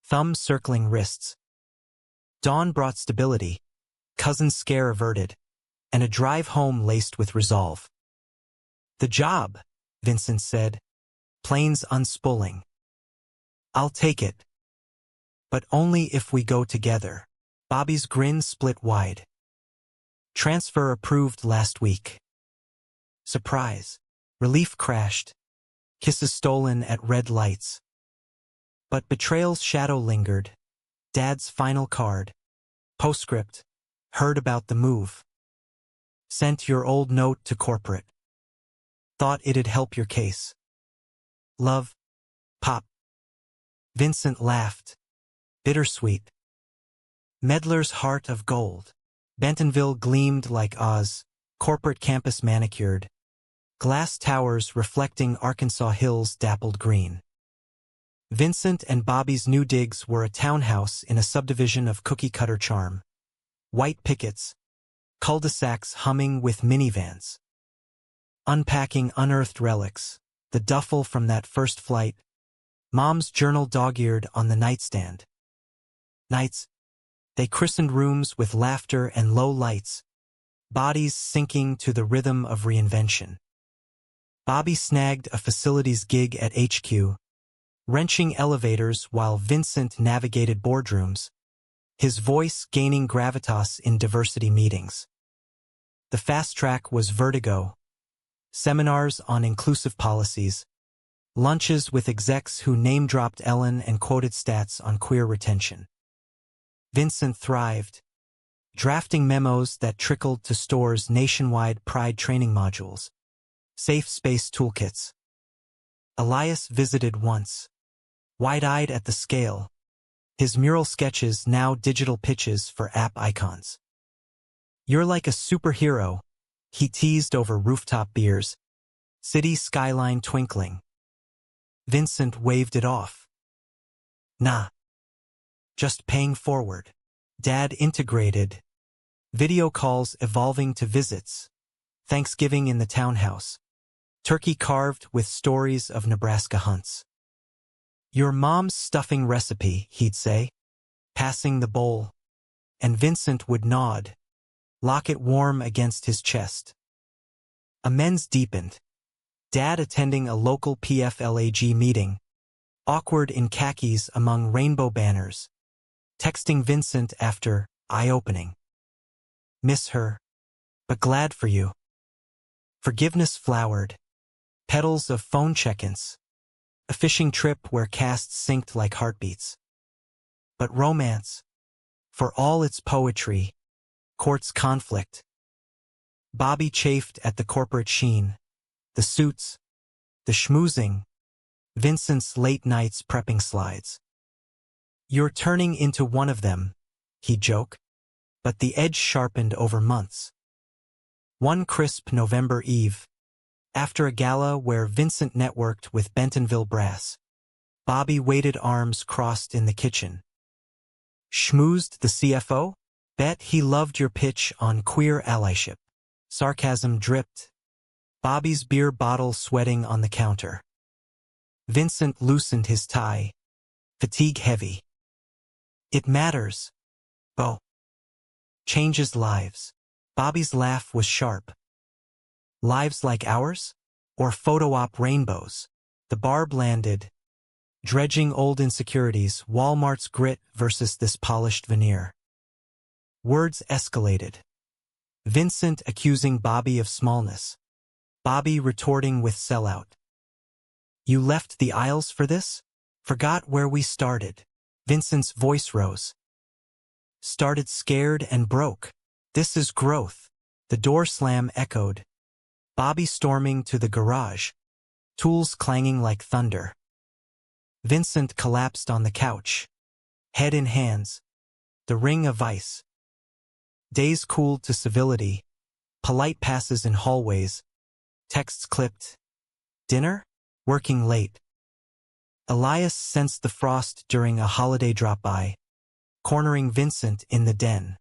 Thumb circling wrists. Dawn brought stability. Cousin's scare averted. And a drive home laced with resolve. The job, Vincent said. Planes unspooling. I'll take it. But only if we go together. Bobby's grin split wide. Transfer approved last week. Surprise. Relief crashed. Kisses stolen at red lights. But betrayal's shadow lingered. Dad's final card. Postscript. Heard about the move. Sent your old note to corporate. Thought it'd help your case. Love. Pop. Vincent laughed. Bittersweet. Medlar's heart of gold. Bentonville gleamed like Oz. Corporate campus manicured. Glass towers reflecting Arkansas hills dappled green. Vincent and Bobby's new digs were a townhouse in a subdivision of cookie-cutter charm. White pickets. Cul-de-sacs humming with minivans. Unpacking unearthed relics. The duffel from that first flight. Mom's journal dog-eared on the nightstand. Nights. They christened rooms with laughter and low lights. Bodies sinking to the rhythm of reinvention. Bobby snagged a facilities gig at HQ, wrenching elevators while Vincent navigated boardrooms, his voice gaining gravitas in diversity meetings. The fast track was vertigo. Seminars on inclusive policies, lunches with execs who name-dropped Ellen and quoted stats on queer retention. Vincent thrived, drafting memos that trickled to stores' nationwide pride training modules, safe space toolkits. Elias visited once, wide-eyed at the scale, his mural sketches now digital pitches for app icons. You're like a superhero, he teased over rooftop beers, city skyline twinkling. Vincent waved it off. Nah. Just paying forward. Dad integrated. Video calls evolving to visits. Thanksgiving in the townhouse. Turkey carved with stories of Nebraska hunts. Your mom's stuffing recipe, he'd say, passing the bowl. And Vincent would nod, lock it warm against his chest. Amends deepened. Dad attending a local PFLAG meeting, awkward in khakis among rainbow banners, texting Vincent after eye-opening. Miss her, but glad for you. Forgiveness flowered. Petals of phone check-ins. A fishing trip where casts synced like heartbeats. But romance, for all its poetry, courts conflict. Bobby chafed at the corporate sheen, the suits, the schmoozing, Vincent's late nights prepping slides. You're turning into one of them, he'd joke, but the edge sharpened over months. One crisp November eve, after a gala where Vincent networked with Bentonville brass, Bobby waited arms crossed in the kitchen. Schmoozed the CFO? Bet he loved your pitch on queer allyship. Sarcasm dripped. Bobby's beer bottle sweating on the counter. Vincent loosened his tie, fatigue heavy. It matters, Oh. Changes lives. Bobby's laugh was sharp. Lives like ours? Or photo-op rainbows? The barb landed, dredging old insecurities, Walmart's grit versus this polished veneer. Words escalated. Vincent accusing Bobby of smallness. Bobby retorting with sellout. You left the aisles for this? Forgot where we started. Vincent's voice rose. Started scared and broke. This is growth. The door slam echoed. Bobby storming to the garage, tools clanging like thunder. Vincent collapsed on the couch, head in hands, the ring of ice. Days cooled to civility, polite passes in hallways, texts clipped. Dinner? Working late. Elias sensed the frost during a holiday drop-by, cornering Vincent in the den.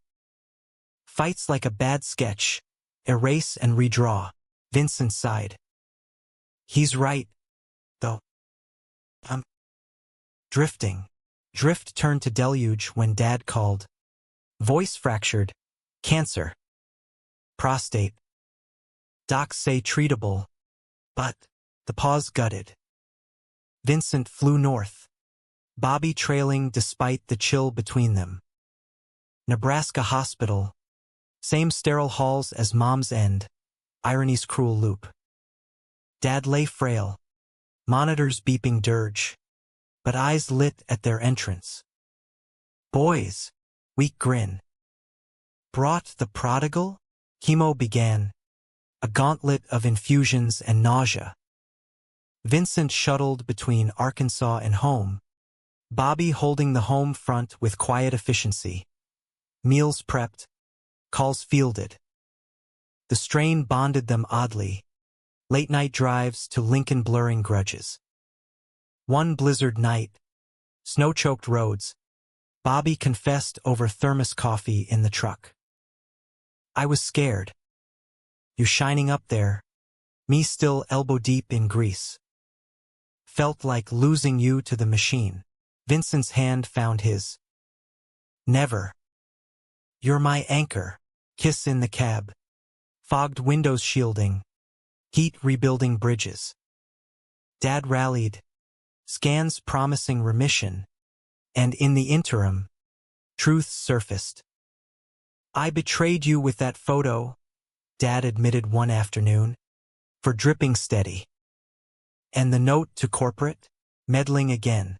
Fights like a bad sketch, erase and redraw. Vincent sighed. He's right, though. I'm drifting. Drift turned to deluge when Dad called. Voice fractured. Cancer. Prostate. Docs say treatable, but the pause gutted. Vincent flew north, Bobby trailing despite the chill between them. Nebraska hospital. Same sterile halls as Mom's End. Irony's cruel loop. Dad lay frail, monitors beeping dirge, but eyes lit at their entrance. Boys, weak grin. Brought the prodigal? Chemo began, a gauntlet of infusions and nausea. Vincent shuttled between Arkansas and home, Bobby holding the home front with quiet efficiency. Meals prepped, calls fielded. The strain bonded them oddly, late-night drives to Lincoln blurring grudges. One blizzard night, snow-choked roads, Bobby confessed over thermos coffee in the truck. I was scared. You shining up there, me still elbow-deep in grease. Felt like losing you to the machine. Vincent's hand found his. Never. You're my anchor. Kiss in the cab. Fogged windows shielding. Heat rebuilding bridges. Dad rallied. Scans promising remission. And in the interim, truth surfaced. I betrayed you with that photo, Dad admitted one afternoon, for dripping steady. And the note to corporate, meddling again.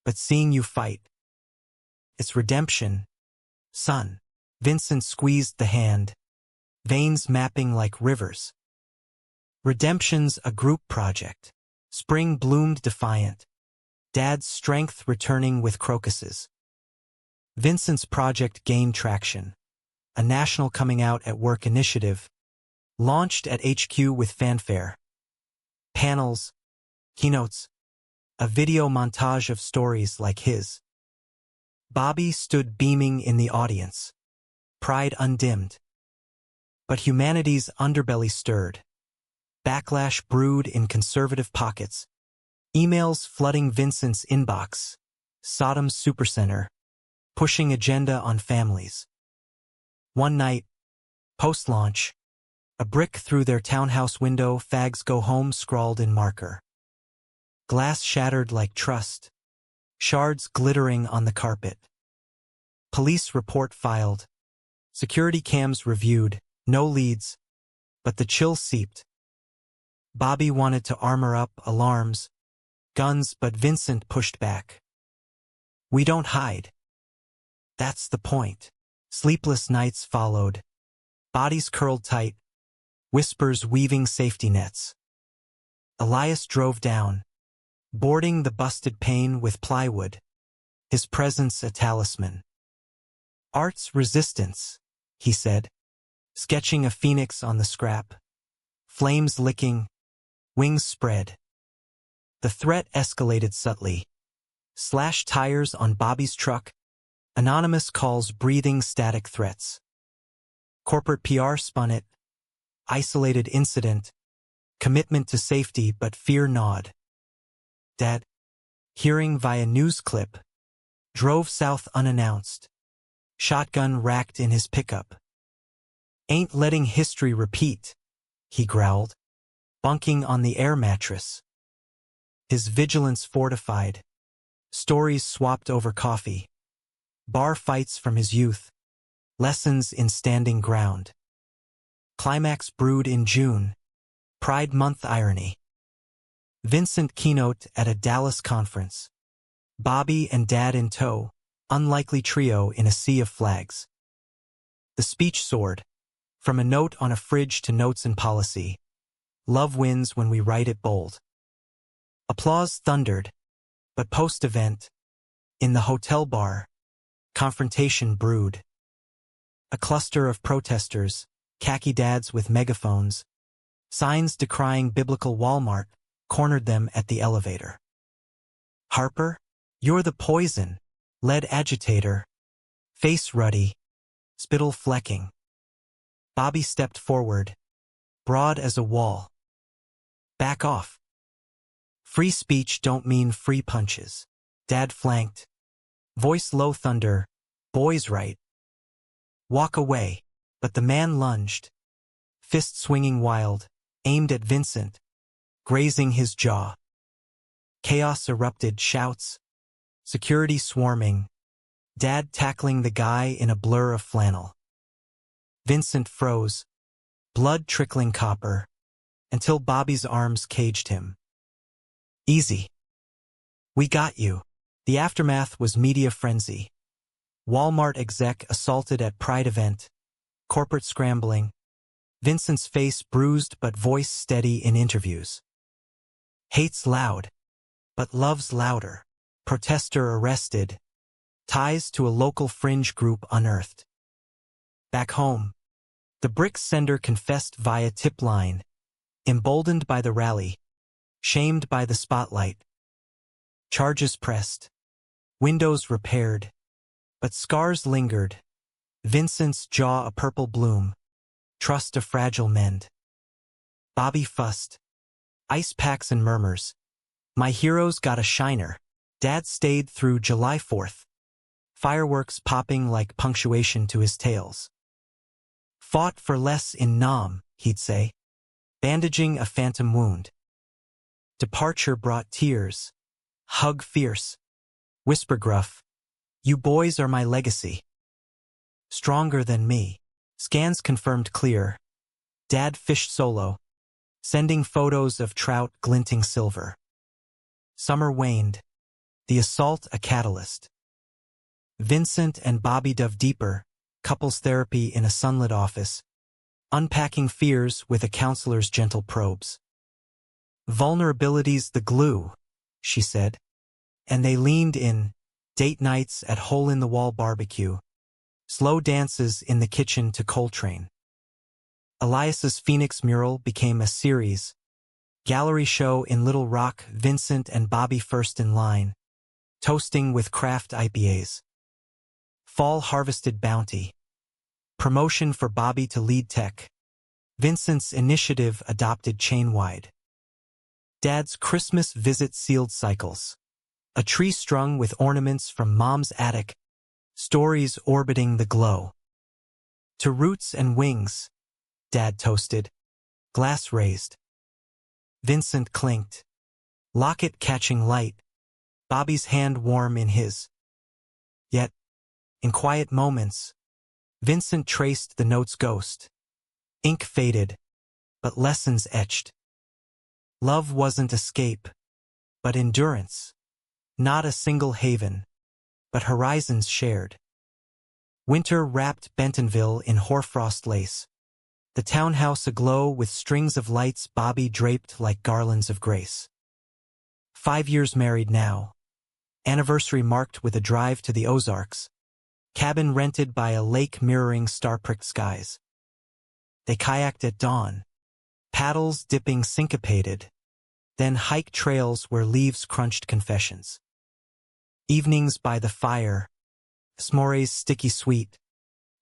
But seeing you fight. It's redemption, son. Vincent squeezed the hand, veins mapping like rivers. Redemption's a group project. Spring bloomed defiant. Dad's strength returning with crocuses. Vincent's project gained traction. A national coming out at work initiative, launched at HQ with fanfare. Panels, keynotes, a video montage of stories like his. Bobby stood beaming in the audience, pride undimmed. But humanity's underbelly stirred. Backlash brewed in conservative pockets. Emails flooding Vincent's inbox. Sodom's supercenter, pushing agenda on families. One night, post-launch, a brick through their townhouse window, fags go home scrawled in marker. Glass shattered like trust, shards glittering on the carpet. Police report filed, security cams reviewed, no leads, but the chill seeped. Bobby wanted to armor up, alarms, guns, but Vincent pushed back. We don't hide. That's the point. Sleepless nights followed, bodies curled tight, whispers weaving safety nets. Elias drove down, boarding the busted pane with plywood, his presence a talisman. Art's resistance, he said, sketching a phoenix on the scrap. Flames licking, wings spread. The threat escalated subtly. Slashed tires on Bobby's truck, anonymous calls breathing static threats. Corporate PR spun it. Isolated incident, commitment to safety but fear gnawed. Dad, hearing via news clip, drove south unannounced. shotgun racked in his pickup. "Ain't letting history repeat," he growled, bunking on the air mattress. His vigilance fortified. Stories swapped over coffee. Bar fights from his youth. Lessons in standing ground. Climax brewed in June. Pride Month irony. Vincent keynote at a Dallas conference. Bobby and Dad in tow, unlikely trio in a sea of flags. The speech soared. From a note on a fridge to notes in policy. Love wins when we write it bold. Applause thundered, but post-event, in the hotel bar, confrontation brewed. A cluster of protesters, khaki dads with megaphones, signs decrying biblical Walmart, cornered them at the elevator. "Harper, you're the poison," lead agitator, face ruddy, spittle flecking. Bobby stepped forward, broad as a wall. "Back off. Free speech don't mean free punches." Dad flanked. Voice low thunder, "Boys right." "Walk away," but the man lunged, fist swinging wild, aimed at Vincent, grazing his jaw. Chaos erupted, shouts, security swarming, Dad tackling the guy in a blur of flannel. Vincent froze, blood trickling copper, until Bobby's arms caged him. "Easy. We got you." The aftermath was media frenzy. Walmart exec assaulted at Pride event, corporate scrambling, Vincent's face bruised but voice steady in interviews. Hate's loud, but love's louder. Protester arrested, ties to a local fringe group unearthed. Back home, the bricks sender confessed via tip line, emboldened by the rally, shamed by the spotlight. Charges pressed, windows repaired, but scars lingered. Vincent's jaw a purple bloom, trust a fragile mend. Bobby fussed, ice packs and murmurs. "My heroes got a shiner." Dad stayed through July 4th, fireworks popping like punctuation to his tales. "Fought for less in Nam," he'd say, bandaging a phantom wound. Departure brought tears, hug fierce, whisper gruff, "You boys are my legacy." Stronger than me. Scans confirmed clear. Dad fished solo, sending photos of trout glinting silver. Summer waned, the assault a catalyst. Vincent and Bobby dove deeper, couples therapy in a sunlit office, unpacking fears with a counselor's gentle probes. "Vulnerability's the glue," she said, and they leaned in, date nights at hole-in-the-wall barbecue, slow dances in the kitchen to Coltrane. Elias's Phoenix mural became a series, gallery show in Little Rock, Vincent and Bobby first in line, toasting with craft IPAs. Fall harvested bounty. Promotion for Bobby to lead tech. Vincent's initiative adopted chain-wide. Dad's Christmas visit sealed cycles. A tree strung with ornaments from Mom's attic, stories orbiting the glow. "To roots and wings," Dad toasted, glass raised. Vincent clinked, locket catching light, Bobby's hand warm in his. Yet, in quiet moments, Vincent traced the note's ghost. Ink faded, but lessons etched. Love wasn't escape, but endurance. Not a single haven, but horizons shared. Winter wrapped Bentonville in hoarfrost lace. The townhouse aglow with strings of lights Bobby draped like garlands of grace. 5 years married now. Anniversary marked with a drive to the Ozarks. Cabin rented by a lake mirroring star-pricked skies. They kayaked at dawn, paddles dipping syncopated, then hiked trails where leaves crunched confessions. Evenings by the fire, s'mores sticky sweet.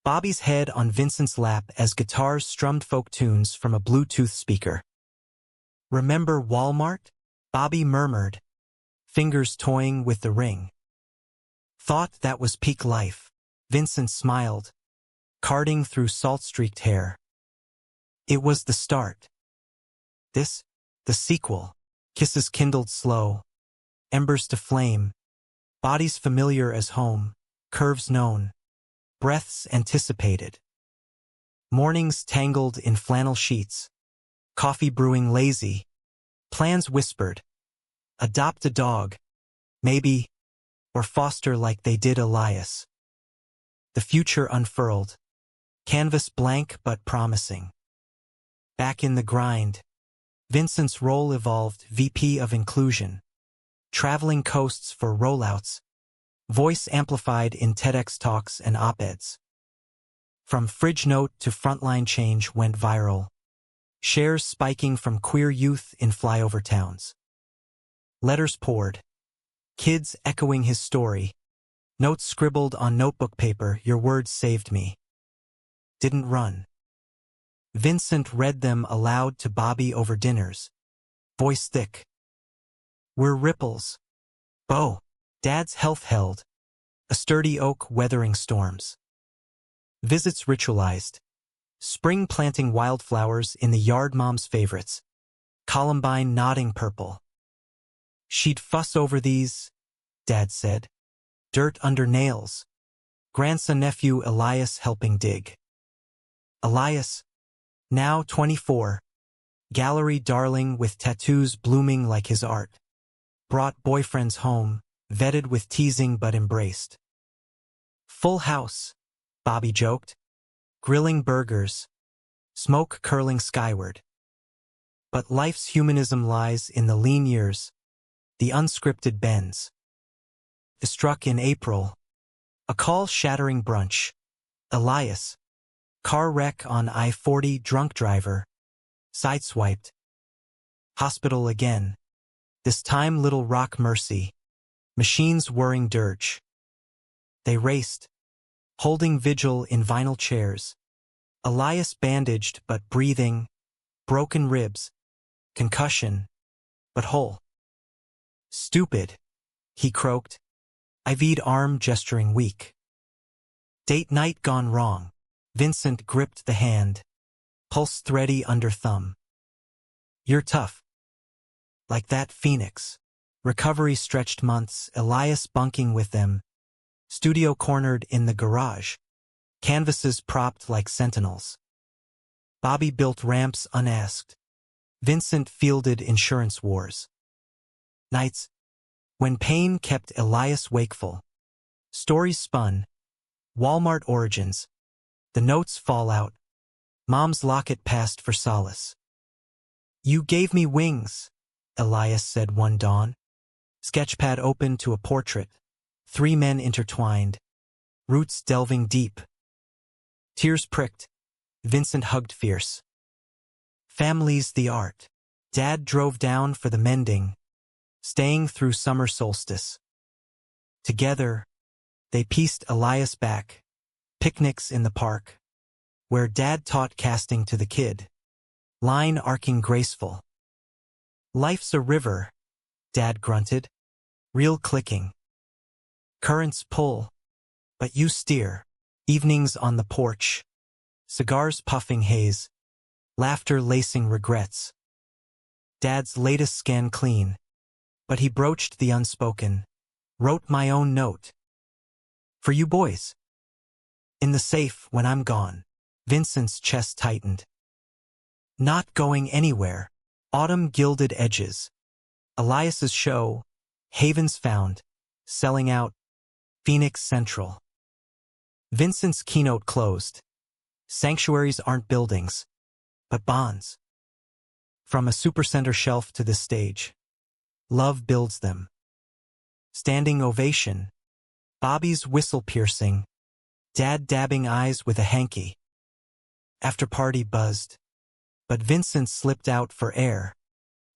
Bobby's head on Vincent's lap as guitars strummed folk tunes from a Bluetooth speaker. "Remember Walmart?" Bobby murmured, fingers toying with the ring. "Thought that was peak life." Vincent smiled, carding through salt-streaked hair. It was the start. This, the sequel. Kisses kindled slow, embers to flame, bodies familiar as home, curves known, breaths anticipated. Mornings tangled in flannel sheets, coffee brewing lazy, plans whispered. Adopt a dog, maybe, or foster like they did Elias. The future unfurled, canvas blank but promising. Back in the grind, Vincent's role evolved VP of Inclusion, traveling coasts for rollouts, voice amplified in TEDx talks and op-eds. From fridge note to frontline change went viral, shares spiking from queer youth in flyover towns. Letters poured, kids echoing his story, notes scribbled on notebook paper, your words saved me. Didn't run. Vincent read them aloud to Bobby over dinners, voice thick. We're ripples. Bo, Dad's health held, a sturdy oak weathering storms. Visits ritualized, spring planting wildflowers in the yard, Mom's favorites, columbine nodding purple. She'd fuss over these, Dad said, dirt under nails, grandson-nephew Elias helping dig. Elias, now 24, gallery darling with tattoos blooming like his art, brought boyfriends home, vetted with teasing but embraced. Full house, Bobby joked, grilling burgers, smoke curling skyward. But life's humanism lies in the lean years, the unscripted bends. Struck in April, a call-shattering brunch. Elias, car wreck on I-40, drunk driver, sideswiped. Hospital again, this time Little Rock Mercy, machines whirring dirge. They raced, holding vigil in vinyl chairs. Elias bandaged but breathing, broken ribs, concussion, but whole. Stupid, he croaked, IV'd arm gesturing weak. Date night gone wrong. Vincent gripped the hand, pulse thready under thumb. You're tough. Like that phoenix. Recovery stretched months, Elias bunking with them. Studio cornered in the garage. Canvases propped like sentinels. Bobby built ramps unasked. Vincent fielded insurance wars. Nights, when pain kept Elias wakeful. Stories spun. Walmart origins. The notes fall out. Mom's locket passed for solace. You gave me wings, Elias said one dawn. Sketchpad open to a portrait. 3 men intertwined. Roots delving deep. Tears pricked. Vincent hugged fierce. Family's the art. Dad drove down for the mending, staying through summer solstice. Together, they pieced Elias back. Picnics in the park, where Dad taught casting to the kid. Line arcing graceful. Life's a river, Dad grunted. Reel clicking. Currents pull, but you steer. Evenings on the porch. Cigars puffing haze. Laughter lacing regrets. Dad's latest scan clean, but he broached the unspoken. Wrote my own note. For you boys. In the safe when I'm gone. Vincent's chest tightened. Not going anywhere. Autumn gilded edges. Elias's show, Havens Found, selling out, Phoenix Central. Vincent's keynote closed. Sanctuaries aren't buildings, but bonds. From a supercenter shelf to this stage, love builds them. Standing ovation. Bobby's whistle piercing. Dad dabbing eyes with a hanky. After party buzzed, but Vincent slipped out for air.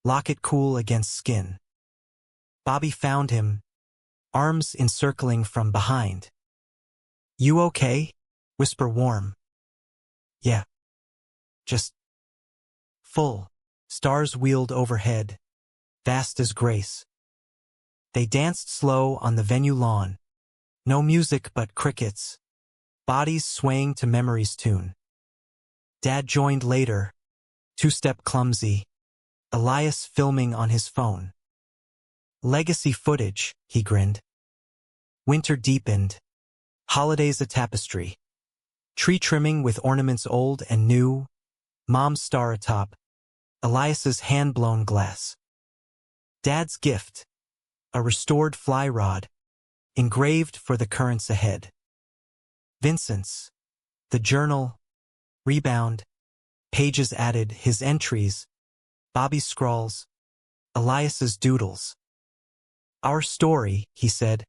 Locket cool against skin. Bobby found him, arms encircling from behind. You okay? Whisper warm. Yeah. Just full. Stars wheeled overhead, vast as grace. They danced slow on the venue lawn. No music but crickets, bodies swaying to memory's tune. Dad joined later, two-step clumsy, Elias filming on his phone. Legacy footage, he grinned. Winter deepened. Holidays a tapestry. Tree trimming with ornaments old and new. Mom's star atop. Elias's hand-blown glass. Dad's gift. A restored fly rod. Engraved for the currents ahead. Vincent's. The journal. Rebound. Pages added, his entries. Bobby's scrawls. Elias's doodles. Our story, he said,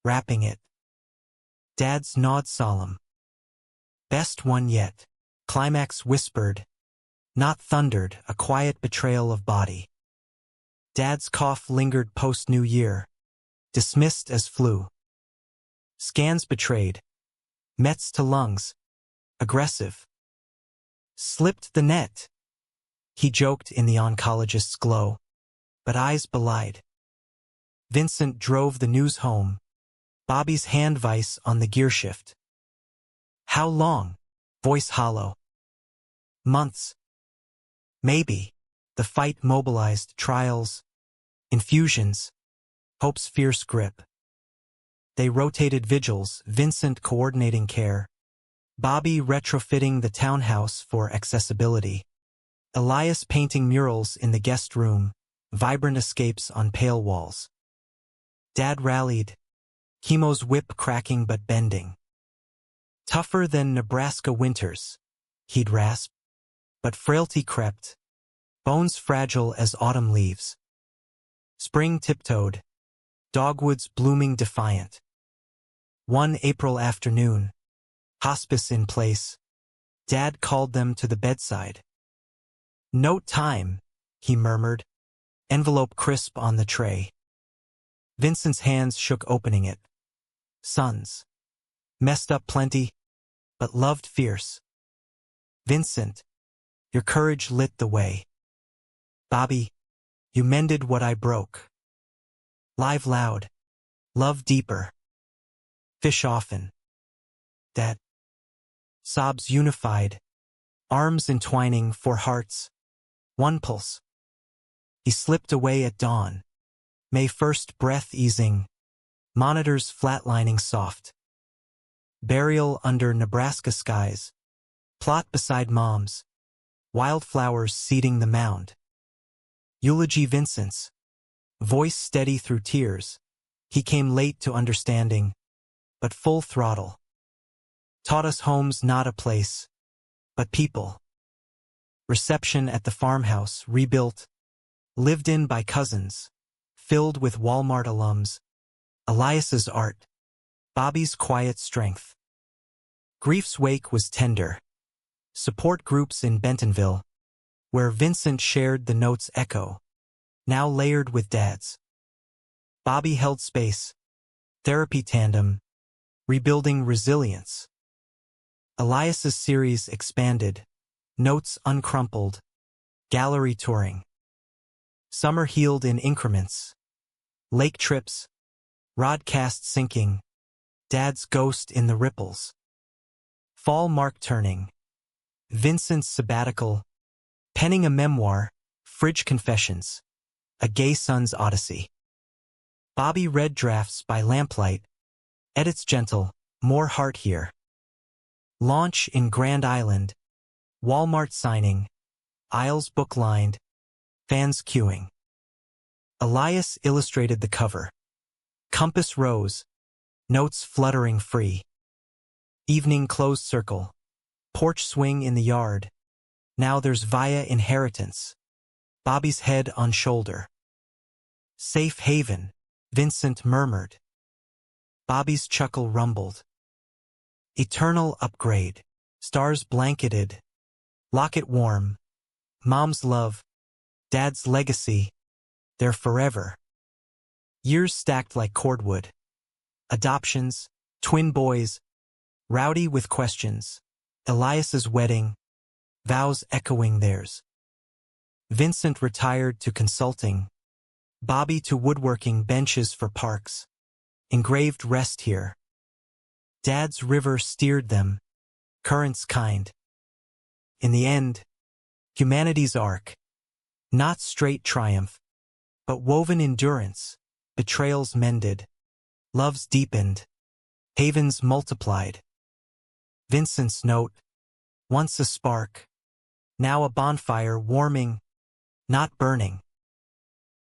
wrapping it. Dad's nod solemn. Best one yet. Climax whispered. Not thundered, a quiet betrayal of body. Dad's cough lingered post-New Year. Dismissed as flu. Scans betrayed. Mets to lungs. Aggressive. Slipped the net. He joked in the oncologist's glow, but eyes belied. Vincent drove the news home. Bobby's hand vise on the gearshift. How long? Voice hollow. Months. Maybe. The fight mobilized trials, infusions, hope's fierce grip. They rotated vigils, Vincent coordinating care, Bobby retrofitting the townhouse for accessibility, Elias painting murals in the guest room, vibrant escapes on pale walls. Dad rallied, chemo's whip cracking but bending. Tougher than Nebraska winters, he'd rasp, but frailty crept, bones fragile as autumn leaves. Spring tiptoed, dogwoods blooming defiant. One April afternoon, hospice in place, Dad called them to the bedside. Note time, he murmured, envelope crisp on the tray. Vincent's hands shook opening it. Sons. Messed up plenty, but loved fierce. Vincent, your courage lit the way. Bobby, you mended what I broke. Live loud, love deeper. Fish often. Dad. Sobs unified, arms entwining for hearts. One pulse. He slipped away at dawn. May 1st breath easing. Monitors flatlining soft. Burial under Nebraska skies. Plot beside moms. Wildflowers seeding the mound. Eulogy Vincent's. Voice steady through tears. He came late to understanding, but full throttle. Taught us home's not a place, but people. Reception at the farmhouse, rebuilt, lived in by cousins, filled with Walmart alums. Elias's art, Bobby's quiet strength. Grief's wake was tender. Support groups in Bentonville, where Vincent shared the note's echo, now layered with Dad's. Bobby held space, therapy tandem, rebuilding resilience. Elias's series expanded, notes uncrumpled, gallery touring. Summer healed in increments. Lake trips, rodcast sinking, Dad's ghost in the ripples. Fall mark turning. Vincent's sabbatical, penning a memoir, fridge confessions, a gay son's odyssey. Bobby read drafts by lamplight, edits gentle, more heart here. Launch in Grand Island, Walmart signing, aisles book-lined, fans queuing. Elias illustrated the cover. Compass rose, notes fluttering free. Evening closed circle, porch swing in the yard. Now there's via inheritance. Bobby's head on shoulder. Safe haven, Vincent murmured. Bobby's chuckle rumbled. Eternal upgrade, stars blanketed. Locket warm, Mom's love, Dad's legacy, they're forever. Years stacked like cordwood. Adoptions, twin boys, rowdy with questions. Elias's wedding, vows echoing theirs. Vincent retired to consulting. Bobby to woodworking benches for parks. Engraved rest here. Dad's river steered them, currents kind. In the end, humanity's arc, not straight triumph, but woven endurance, betrayals mended, loves deepened, havens multiplied. Vincent's note, once a spark, now a bonfire warming, not burning.